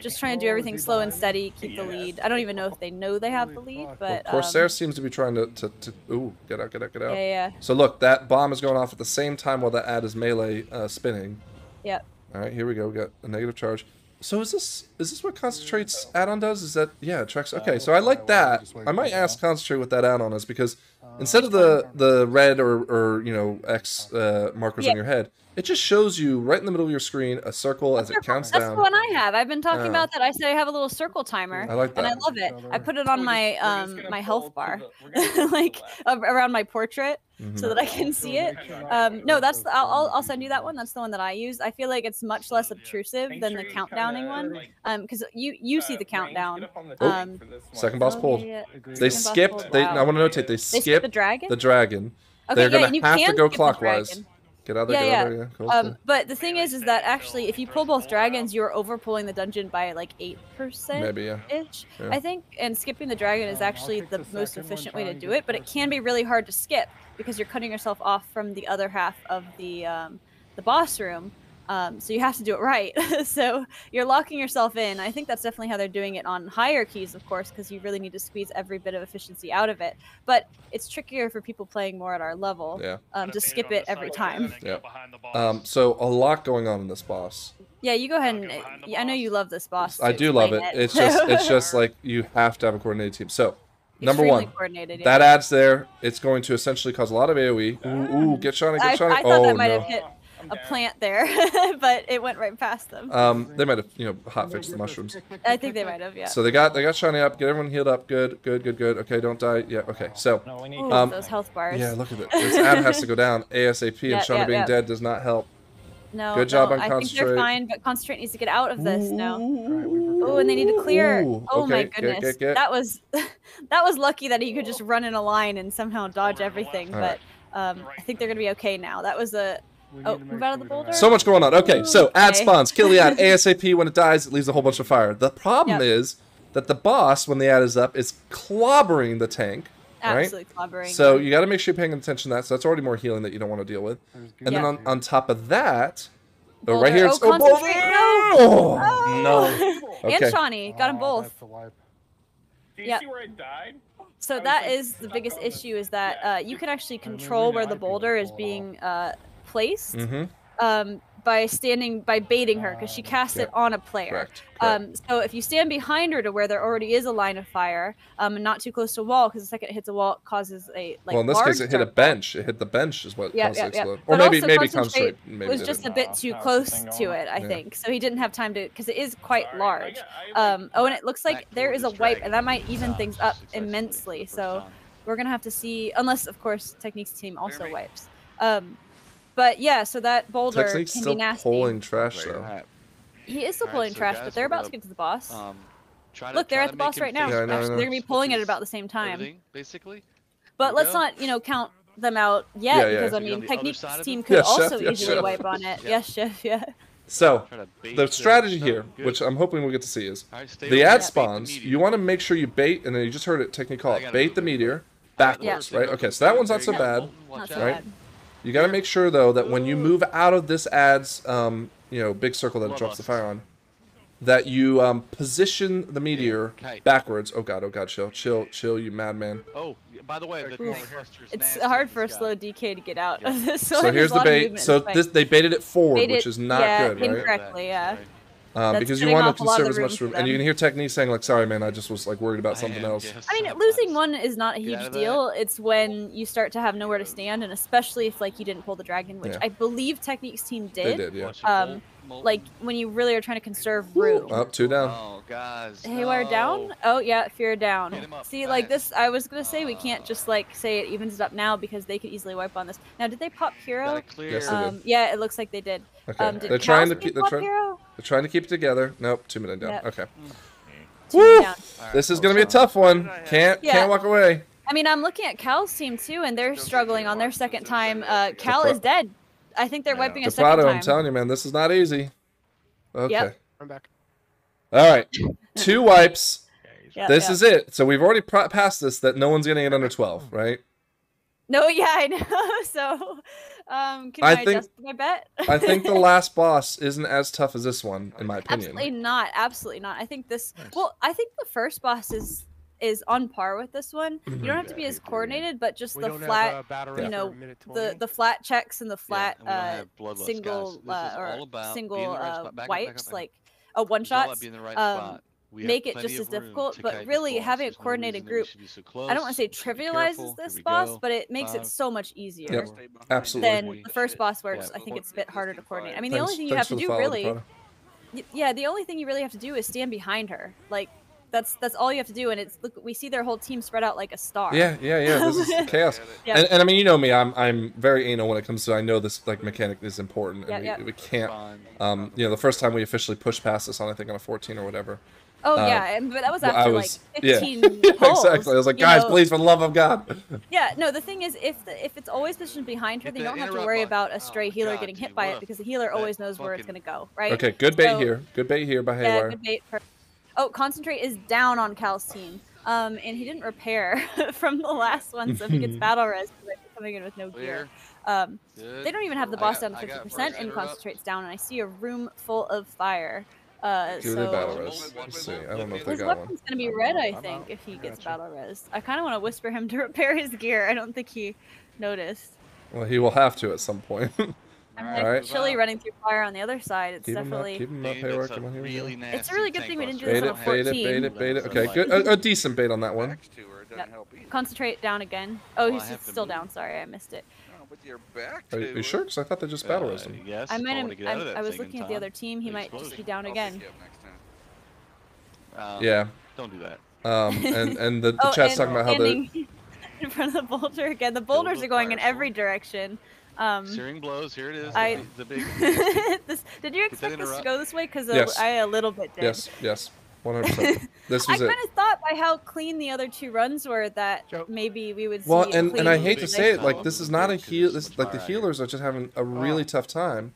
Just trying to do everything slow and steady, keep the lead. I don't even know if they know they have the lead, but Corsair seems to be trying to get out. Yeah. So look, that bomb is going off at the same time while that ad is melee spinning. Yep. All right, here we go. We got a negative charge. So is this what Concentrate's add-on does? Is that it tracks? Okay, so I like that. I might ask Concentrate what that add-on is, because instead of the red or X markers on your head, it just shows you right in the middle of your screen a circle as it counts down. That's the one I have. I've been talking about that. I said I have a little circle timer. I like that. And I love it. I put it on my my health bar, like around my portrait, so that I can see it. No, I'll send you that one. That's the one that I use. I feel like it's much less obtrusive than the countdowning one, because you see the countdown. Second boss pulled. They skipped. I want to notate they skipped the dragon. The dragon. Okay, They're gonna have to go clockwise. Get out there, Cool. But the thing is that actually, if you pull both dragons, you're overpulling the dungeon by like 8%. Maybe, ish, I think. And skipping the dragon is actually the most efficient way to do it, but it can be really hard to skip because you're cutting yourself off from the other half of the boss room. So you have to do it right. So you're locking yourself in. I think that's definitely how they're doing it on higher keys, of course, because you really need to squeeze every bit of efficiency out of it. But it's trickier for people playing more at our level to skip it every time. So a lot going on in this boss. Yeah, you go ahead and I know you love this boss. I do love it. It's just like you have to have a coordinated team. So number one, that adds there. It's going to essentially cause a lot of AoE. Ooh, get Shawnee, get Shawnee. I thought that might have hit a plant there, but it went right past them. They might have, hotfixed the mushrooms. I think they might have, yeah. So they got Shawnee up, get everyone healed up, good. Okay, don't die. Yeah, okay. So those health bars. Yeah, look at it. This ad has to go down ASAP, and Shawnee being dead does not help. No, good job on I Concentrate. think they're fine, but Concentrate needs to get out of this now. Oh, and they need to clear. Oh my goodness, that was lucky that he could just run in a line and somehow dodge everything. But I think they're gonna be okay now. That was a Oh, move out of the boulder. So much going on. Okay, so ad spawns, kill the ad ASAP. When it dies, it leaves a whole bunch of fire. The problem is that the boss, when the ad is up, is clobbering the tank. Absolutely right? clobbering. So you got to make sure you're paying attention to that. So that's already more healing that you don't want to deal with. And then on top of that, right here, it's no. Okay. And Shawnee got them both. Do you see where I died? So that is the biggest issue, is that you can actually control where the boulder is being placed by baiting her, because she casts it on a player. Correct. So if you stand behind her to where there already is a line of fire, and not too close to a wall, because the second it hits a wall, it causes a well, in this case, it hit a bench. It hit the bench, is what caused it to explode. Or but maybe Concentrate. It was just a bit too close to it, I think. So he didn't have time to, because it is quite large. Oh, and it looks like there is a wipe, and that might even things up immensely. So we're gonna have to see, unless of course Technique's team also wipes. But yeah, so that boulder Technique's can still be nasty. pulling trash though. He is still pulling trash, but they're about to get to the boss. Look, they're at the boss right now. Yeah, I know. They're gonna be pulling it about the same time. Basically. But let's not, count them out yet, because I mean, Technique's team could also easily wipe on it. Yes, Chef. Yeah. So the strategy here, which I'm hoping we'll get to see, is the ad spawns. You want to make sure you bait, and then you just heard it Technique call it, bait the meteor backwards, right? Okay, so that one's not so bad, right? You got to make sure though that when you move out of this ad's big circle that it drops the fire on, that you position the meteor backwards. Oh god, chill, you madman. Oh, by the way, it's hard for a slow DK to get out of this. So here's the bait. So they baited it forward, which is not good, right? Incorrectly, yeah. Because you want to conserve as much room, and you can hear Technique saying like, "Sorry, man, I just was like worried about something else." I mean, losing one is not a huge deal. It's when you start to have nowhere to stand, and especially if like you didn't pull the dragon, which I believe Technique's team did. They did, yeah. Like when you really are trying to conserve room. Up, 2 down. Oh, guys. Haywire down? Oh yeah, Fear down. See, like this, I was gonna say we can't just like say it evens it up now, because they could easily wipe on this. Now, did they pop hero? Yes, they did. Yeah, it looks like they did. Okay. Did They're trying to keep it together. Nope, 2 minutes down. Okay. Woo! Down. This is gonna be a tough one. Can't walk away. I mean, I'm looking at Cal's team too, and they're struggling on their second time. Cal is dead. I think they're wiping a second time. I'm telling you, man, this is not easy. Okay. Yep. I'm back. All right. 2 wipes. This is is it. So we've already passed this, that no one's getting it under 12, right? No, yeah, I know. So, can I adjust my bet? I think the last boss isn't as tough as this one, in my opinion. Absolutely not. Absolutely not. I think this. Well, I think the first boss is on par with this one. You don't have to be as coordinated, but just the flat, the flat checks and the flat single wipes, like a one shot. Make it just as difficult, but really having a coordinated group, I don't want to say trivializes this boss, but it makes it so much easier than the first boss, where I think it's a bit harder to coordinate. I mean, the only thing you have to do really, the only thing you really have to do is stand behind her. Like that's all you have to do, and it's we see their whole team spread out like a star. Yeah. This is chaos. And I mean, you know me, I'm very anal when it comes to, I know this like mechanic is important, and we can't. The first time we officially pushed past this on, I think on a 14 or whatever. Oh yeah, but that was after like 15 polls. Exactly. I was like, guys, please, for the love of God. Yeah, no, the thing is, if it's always positioned behind her, then you don't have to worry about a stray healer getting hit by it, because the healer always knows where it's gonna go, right? Okay, good bait here. Good bait here by Haywire. Yeah, good bait. Oh, Concentrate is down on Cal's team, and he didn't repair from the last one, so he gets battle res coming in with no gear. They don't even have the boss down to 50%, and Concentrate's down, and I see a room full of fire. So battle res. Let's see. I don't know if they his got weapon's one. gonna be red, I think, if he gets battle res. I kind of want to whisper him to repair his gear. I don't think he noticed. Well, he will have to at some point. I'm like chilly running through fire on the other side. It's definitely. Keep him up, Haywire. Come on here. It's a really good thing we didn't do this on a 14. Bait it. Okay, good. A decent bait on that one. Concentrate down again. Oh, he's still down. Sorry, I missed it. Are you sure? Because I thought they just battle resed him. Yes. I was looking at the other team. He might just be down again. Yeah. Don't do that. And the chat's talking about how the in front of the boulder again. The boulders are going in every direction. Searing blows. Here it is. The big. Did you expect this to go this way? Because yes. I a little bit did. Yes. 100%. This was I kind of thought by how clean the other 2 runs were that maybe we would see. Well, and I hate to say it, like this is not a heal. This like the healers are just having a really tough time.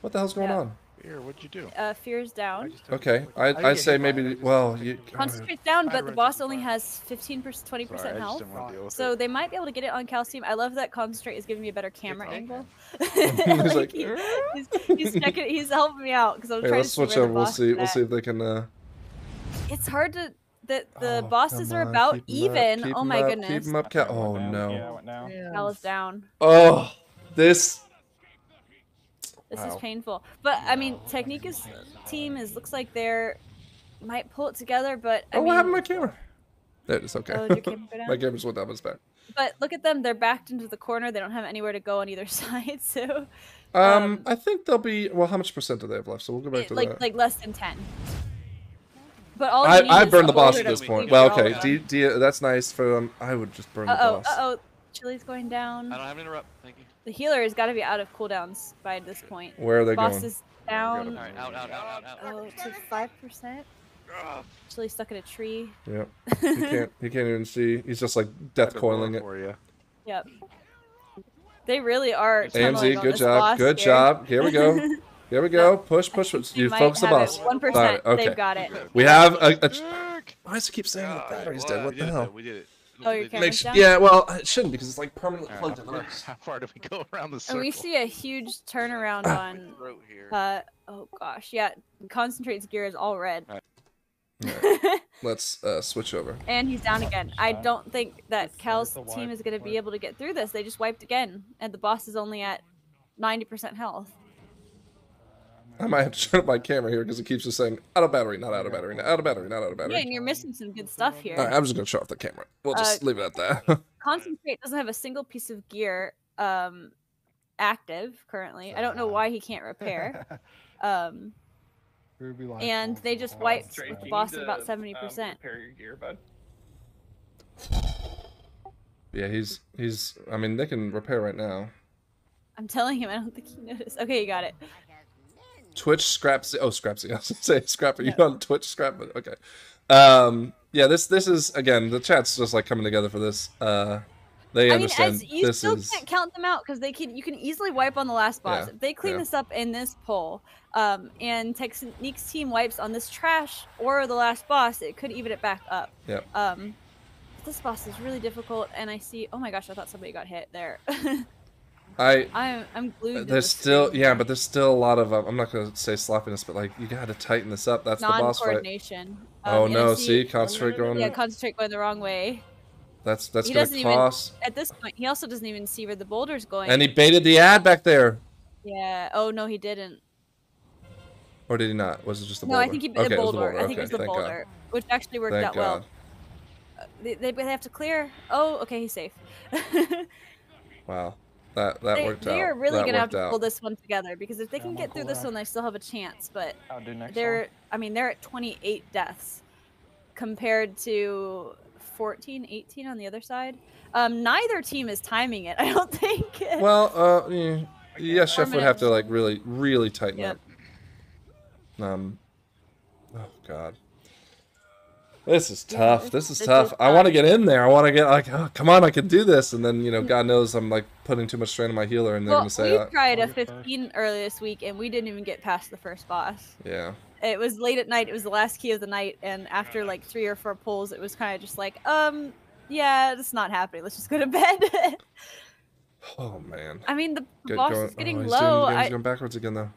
What the hell's going on? Fear, what'd you do? Fear's down. Okay, I'd say maybe. Well, Concentrate's down, but the boss only has 15%, 20% health. So they might be able to get it on calcium. I love that Concentrate is giving me a better camera angle. He's like, he's checking. He's helping me out because I'm trying to switch over. We'll see. We'll see if they can. It's hard to. The bosses are about even. Oh my goodness. Keep him up, Cal. Oh no. Cal is down. Oh, this. This is painful. But I mean, Technica's team looks like they're might pull it together, but I mean, what happened to my camera? There it is. Okay. Oh, did your camera go down? My camera's went down its back. But look at them; they're backed into the corner. They don't have anywhere to go on either side. So. I think they'll be. Well, how much percent do they have left? So we'll go back to that. Like less than 10. But all I burned the boss at this point. Well, okay. That's nice for them. I would just burn the boss. Uh-oh. Chili's going down. I don't have to interrupt. Thank you. The healer has got to be out of cooldowns by this point. Where are they boss going? Boss is down. All right, out. Oh, to 5%. Chili's stuck in a tree. Yep. He can't even see. He's just like death coiling it. For you. Yep. They really are. AMZ, good job. Good job. Here we go. Here we go. Push. You focus the boss. 1%. Right, okay. They've got it. We have a why does it keep saying the battery's dead? What the hell? We did it. Oh, your camera's down? Yeah, well, it shouldn't because it's like permanently plugged in. How far do we go around the circle? And we see a huge turnaround on. Oh gosh, yeah. Concentrate's gear is all red. Right. Let's switch over. And he's down again. I don't think that Cal's team is going to be able to get through this. They just wiped again, and the boss is only at 90% health. I might have to turn up my camera here because it keeps just saying out of battery, not out of battery, out of battery, not out of battery. Yeah, and you're missing some good stuff here. All right, I'm just going to shut off the camera. We'll just leave it at that. Concentrate doesn't have a single piece of gear active currently. I don't know why he can't repair. And they just wiped with the boss at about 70%. Repair your gear, bud. Yeah, he's. I mean, they can repair right now. I'm telling him. I don't think he noticed. Okay, you got it. Twitch Scrapsy. Oh, Scrapsy. I was gonna say Scrap. Are you on Twitch Scrap? Okay. Yeah. This is again. The chat's just like coming together for this. They understand. You this still is... can't count them out because you can easily wipe on the last boss. Yeah, If they clean this up in this poll, and Technique's team wipes on this trash or the last boss, it could even it back up. Yep. This boss is really difficult, and I see. Oh my gosh! I thought somebody got hit there. I'm glued. There's still but there's still a lot of I'm not gonna say sloppiness, but like you gotta tighten this up. That's the boss fight. Non-coordination. Oh no! See, concentrate going. Yeah, concentrate going the wrong way. That's gonna cost. At this point, he also doesn't even see where the boulder's going. And he baited the ad back there. Yeah. Oh no, he didn't. Or did he not? Was it just the boulder? No, I think he bit the boulder. I think it was the boulder, which actually worked out well. They have to clear. Oh, okay, he's safe. Wow. That worked out. They are really gonna have to pull this one together because if they can get through this one, they still have a chance. But they're at 28 deaths compared to 14, 18 on the other side. Neither team is timing it. I don't think. Well, yes, Chef would have to like really tighten up. Oh God. This is tough. This is tough. I want to get in there. I want to get like, oh, come on, I can do this. And then, God knows I'm like putting too much strain on my healer, and they're gonna say. We tried a 15 earlier this week, and we didn't even get past the first boss. Yeah. It was late at night. It was the last key of the night, and after like 3 or 4 pulls, it was kind of just like, yeah, it's not happening. Let's just go to bed. Oh man. I mean, the boss is getting low. He's going backwards again though.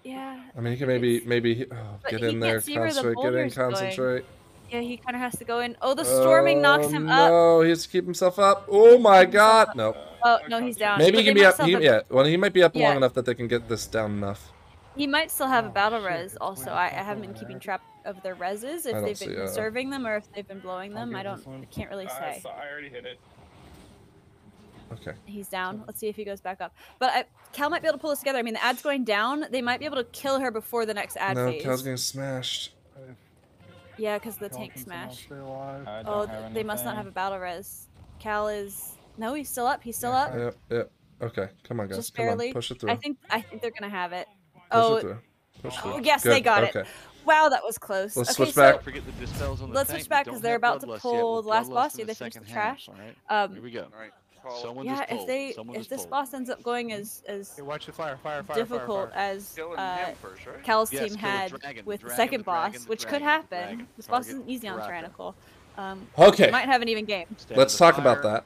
Yeah. I mean, he can maybe get in there, concentrate, get in, concentrate. Yeah, he kind of has to go in. Oh, the storming knocks him up. No, he has to keep himself up. Oh my God, no. Oh no, he's down. Maybe he can be up. Well, he might be up long enough that they can get this down enough. He might still have a battle res. Also, I haven't been keeping track of their reses if they've been conserving them or if they've been blowing them. I can't really say. So I already hit it. Okay. He's down. Let's see if he goes back up. But Cal might be able to pull this together. I mean, the ad's going down. They might be able to kill her before the next ad phase. No, Cal's getting smashed. Yeah, because the tank smashed. Oh, they must not have a battle res. Cal is... No, he's still up. He's still up. Yep. Okay, come on, guys. Just barely. Come on, push it through. I think they're gonna have it. Push it through. Push it through. Yes, good. They got it. Wow, that was close. Let's okay, switch back. Let's switch back because they're about to pull the last boss. They finished the trash. Here we go. Yeah, if this boss ends up going as watch the fire, difficult as Cal's team had with the second boss, which could happen. This boss isn't easy on Tyrannical. Okay. Might have an even game. Let's talk about that.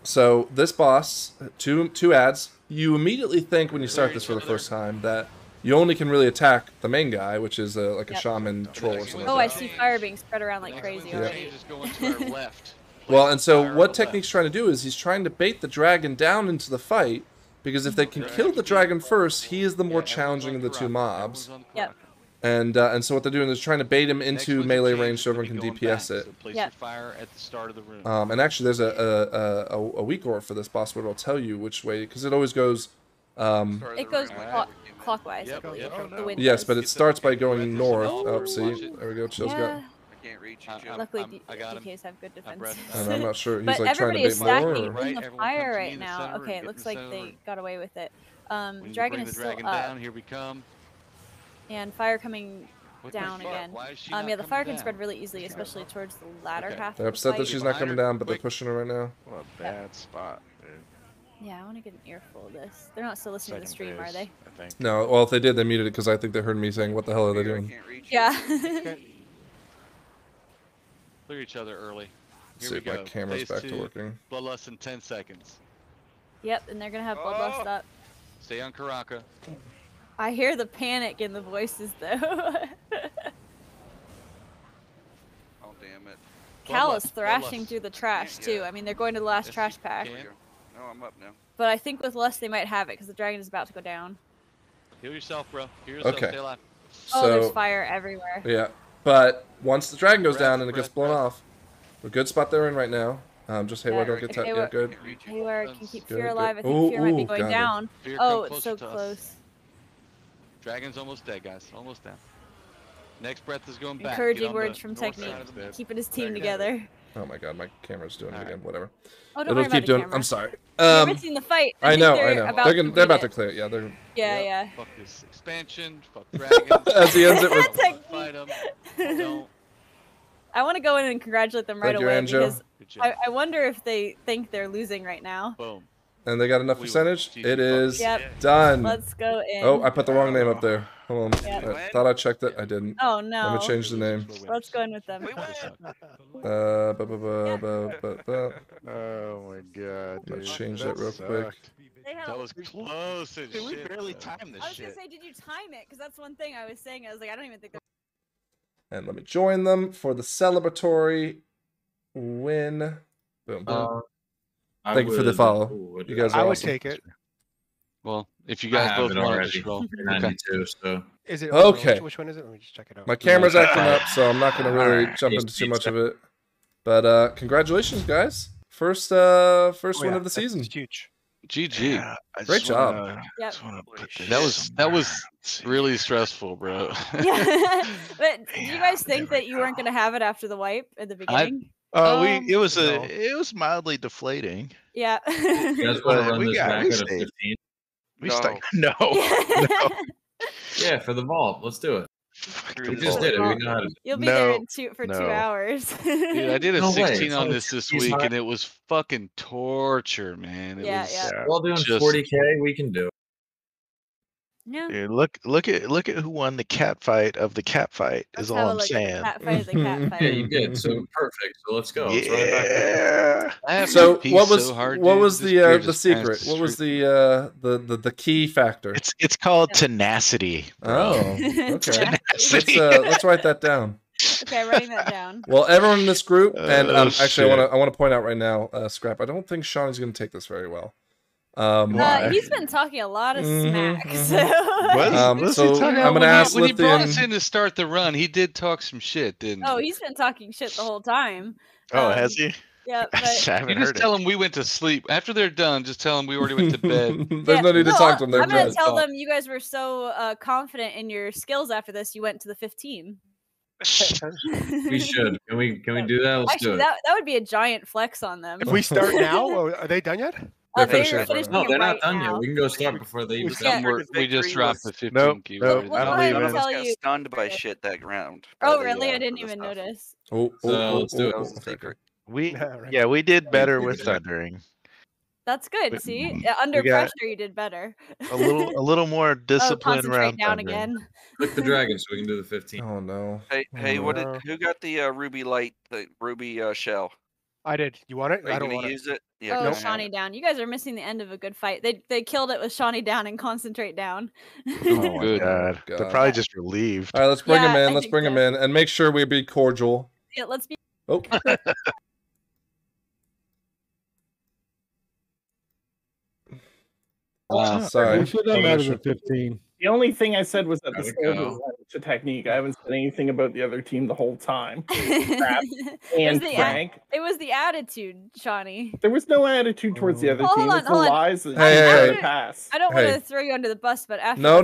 So this boss, two ads. You immediately think when you start this for the first time that you only can really attack the main guy, which is like a shaman troll or something. Oh, I see fire being spread around like crazy already. Well, and so what Technique's trying to do is he's trying to bait the dragon down into the fight, because if they can kill the dragon first, he is the more challenging of the two mobs. Yep. And so what they're doing is trying to bait him into melee range so everyone can DPS it. Yep. And actually, there's a weak aura for this boss, where it'll tell you which way, because it always goes. It goes clockwise, I believe. The wind Yes, does. but it starts by going north. Oh, see, there we go. Chill's got. Luckily, DKs have good defense. And I'm not sure. He's But like trying everybody to is bait more. stacking Or... in the fire right now. Okay, it looks like they got away with it. Dragon is still up. Here we come. And fire coming down again. Yeah, the fire can spread really easily, especially towards the latter half. They're of upset the that fight. she's not coming down, but they're pushing her right now. What a bad spot, dude. Yeah, I want to get an earful of this. They're not still listening to the stream, are they? I think. No, well, if they did, they muted it because I think they heard me saying, "What the hell are they doing?" Yeah. Clear each other early. Let's see if my camera's back to working. Bloodlust in 10 seconds. Yep, and they're gonna have bloodlust up. Stay on Karaka. I hear the panic in the voices, though. Oh, damn it. Cal is thrashing through the trash, too. I mean, they're going to the last trash pack. No, I'm up now. But I think with lust, they might have it, because the dragon is about to go down. Heal yourself, bro. Heal yourself. Okay. Stay alive. Oh, So, there's fire everywhere. yeah, but once the dragon goes down and it gets blown off, a good spot they're in right now. Just Haywire don't get okay, yeah, good. Haywire can keep Good, Fear good. alive. I think Ooh, Fear might be ooh, going got it. down. Fear, Oh, come it's so closer to us. close. Dragon's almost dead, guys. Almost down. Next breath is going back. Encouraging words from Technique. Keeping his team together. Oh my god, my camera's doing it again. Whatever. Oh, don't worry It'll keep about doing. the camera. I'm sorry. You're missing the fight. I know. They're about to it. clear it. Yeah, they're. Yeah. Fuck this expansion. Fuck dragons. As he ends it with. Fight them. Don't. I want to go in and congratulate them right Thank you, away Angel. because I wonder if they think they're losing right now. Boom. And they got enough percentage. It is Yep. done. Let's go in. Oh, I put the wrong name up there. Hold on. Yep. I thought I checked it. I didn't. Oh no. Let me change the name. Let's go in with them. Oh my god, dude. Let's change that real quick. That was close as Dude, we shit, barely bro. timed this I was shit. gonna say, did you time it? Because that's one thing I was saying. I was like, I don't even think they're. And let me join them for the celebratory win. Boom. Thank you for the follow. You guys are I would awesome. take it. Well, if you I guys have both it want already. to scroll. 92, so. Is it Okay. Which one is it? Let me just check it out. My camera's acting up, so I'm not going to really jump into too much of it. But congratulations, guys! First win of the season. It's huge. GG. Yeah, Great job. Yep. That was really stressful, bro. Yeah. But do you guys think that you weren't gonna have it after the wipe at the beginning? It was mildly deflating. Yeah. You guys want to run We this got- back we at a stayed. 15? We No. stuck. No. Yeah, for the vault. Let's do it. We the just vault. did it. We know how to. You'll be No, there in 2 no. hours. Dude, I did a No way, 16 it's on only this 2 week, high. and it was fucking torture, man. It Yeah, was, yeah. We're all doing Just- 40K. We can do it. Yeah. Dude, look at who won the cat fight of the cat fight. Let's Is have all a I'm look at the saying. cat fight is a cat fight. Yeah, you did. So perfect. So let's go. Let's run it back there. Yeah. I have So to pee what was so hard, what dude. was This beer the just secret? passed What was straight- the key factor? It's called Yeah. tenacity. Oh, okay. Tenacity. Let's write that down. Okay, writing that down. Well, everyone in this group, and Oh, actually, shit. I want to point out right now, Scrap. I don't think Sean's going to take this very well. Why? He's been talking a lot of smack. mhm. So. What's so he talking I'm about? gonna ask when he brought Lithium. us in to start the run, he did talk some shit, didn't he? Oh, he's been talking shit the whole time. Oh, has he? Yeah, I but haven't You just heard tell it. them we went to sleep. After they're done, just tell them we already went to bed. There's no need to talk to them. They're I'm gonna dead. tell them you guys were so confident in your skills after this, you went to the 15. We should. Can we do that? Let's Actually, do it. that would be a giant flex on them. If we start now, are they done yet? No, they're not done yet. We can go start before they even We just dropped the 15 Nope, keywords. I don't even. Got stunned by shit that round. Oh, really? I didn't even notice. Let's do it. That was a secret. We did better with thundering. That's good. See, under pressure, you did better. a little more discipline around down again. Click the dragon so we can do the 15. Oh no. Hey, who got the ruby light, the ruby shell? I did. You want it? Are you I don't gonna want use it. Yeah, oh, Shawnee down. You guys are missing the end of a good fight. They killed it with Shawnee down and concentrate down. Oh my god. They're probably just relieved. All right, let's bring him in. Let's bring him in and make sure we be cordial. Yeah, let's be. Oh. Sorry. We should have added a 15. The only thing I said was that the skill was a technique. I haven't said anything about the other team the whole time. And Frank. It was the attitude, Shawnee. There was no attitude towards the other team. Hold on, It's the lies that pass. I don't want to throw you under the bus, but after No.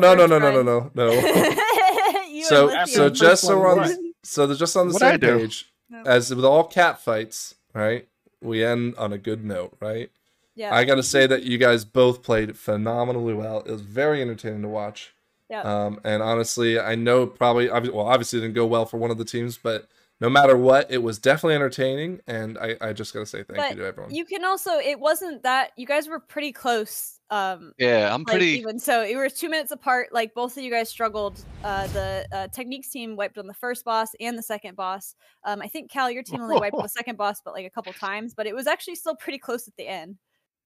So just so we're on just on the same page, as with all cat fights, right? We end on a good note, right? Yeah. I got to say that you guys both played phenomenally well. It was very entertaining to watch. Yeah. And honestly, I know obviously it didn't go well for one of the teams, but no matter what, it was definitely entertaining. And I just got to say thank you to everyone. You can also, it wasn't that, you guys were pretty close. Yeah, I'm pretty even. So it was 2 minutes apart. Like both of you guys struggled. The techniques team wiped on the first boss and the second boss. I think Cal, your team only wiped on the second boss, but like a couple times. But it was actually still pretty close at the end.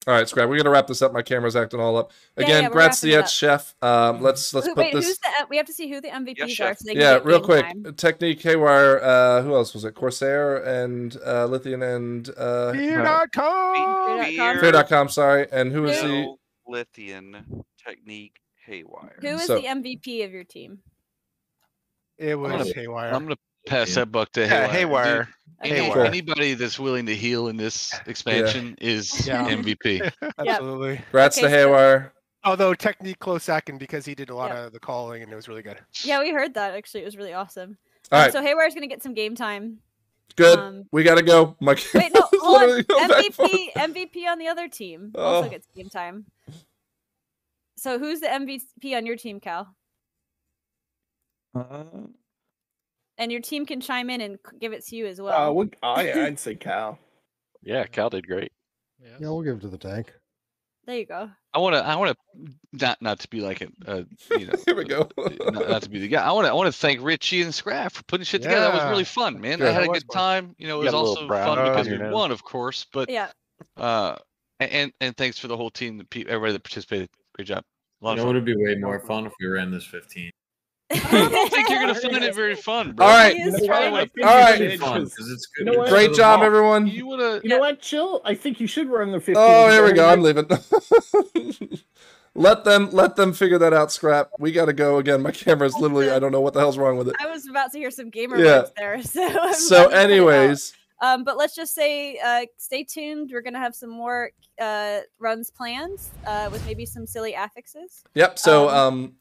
All right, Scrap. We got to wrap this up. My camera's acting all up again. Brad Sietz, chef. Let's put this. We have to see who the MVPs are. So they can real quick. Time. Technique, Haywire. Who else was it? Corsair and Lithian and Fear.com. Fear.com. Sorry. And who is the Lithian, Technique, Haywire? Who is the MVP of your team? It was Haywire. I'm gonna pass that buck to Haywire. Haywire. Anybody that's willing to heal in this expansion is MVP. Absolutely. Congrats to Haywire. Although Technique close second because he did a lot of the calling and it was really good. Yeah, we heard that actually. It was really awesome. All right. So Haywire's gonna get some game time. Good. We gotta go. Wait, no, hold on. MVP on the other team also gets game time. So who's the MVP on your team, Cal? And your team can chime in and give it to you as well. I'd say Cal. Yeah, Cal did great. Yeah, we'll give it to the tank. There you go. I want to not to be like a here we go. not to be the guy. I want to thank Richie and Scrap for putting shit together. That was really fun, man. I had a good time. It was also fun because we won, of course. But and thanks for the whole team, everybody that participated. Great job. It would be way more fun if we ran this 15. I don't think you're gonna find it very fun, bro. All right. Great job, everyone. You know what, Chill? I think you should run the 15. Oh, here we go. I'm leaving. Let them figure that out, Scrap. We gotta go again. My camera's literally, I don't know what the hell's wrong with it. I was about to hear some gamer words there. So anyways. But let's just say, stay tuned. We're gonna have some more runs planned with maybe some silly affixes. Yep. So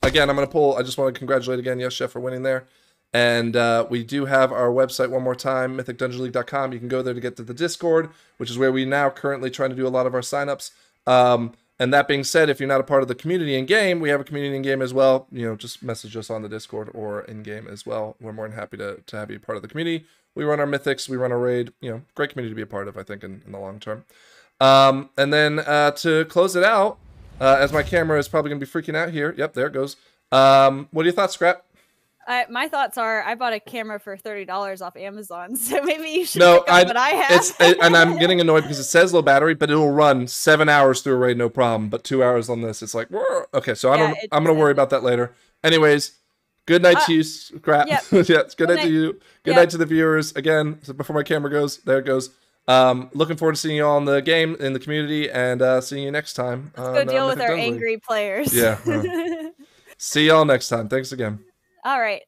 again, I'm gonna pull. I just want to congratulate again, Yes Chef, for winning there. And we do have our website one more time, mythicdungeonleague.com. You can go there to get to the Discord, which is where we now currently trying to do a lot of our signups. And that being said, if you're not a part of the community in game, we have a community in game as well. Just message us on the Discord or in game as well. We're more than happy to have you part of the community. We run our mythics, we run our raid, great community to be a part of, I think, in the long term. And then to close it out, as my camera is probably going to be freaking out here. Yep, there it goes. What are your thoughts, Scrap? My thoughts are, I bought a camera for $30 off Amazon, so maybe you should pick up what I have. And I'm getting annoyed because it says low battery, but it'll run 7 hours through a raid, no problem. But 2 hours on this, it's like, whoa. Okay, so I'm gonna worry about that later. Anyways. Good night to you, Scrap. Yep. Good night to you. Good night to the viewers. Again, so before my camera goes, there it goes. Looking forward to seeing you all in the game, in the community, and seeing you next time. Let's go deal with our angry players. Yeah. See y'all next time. Thanks again. All right.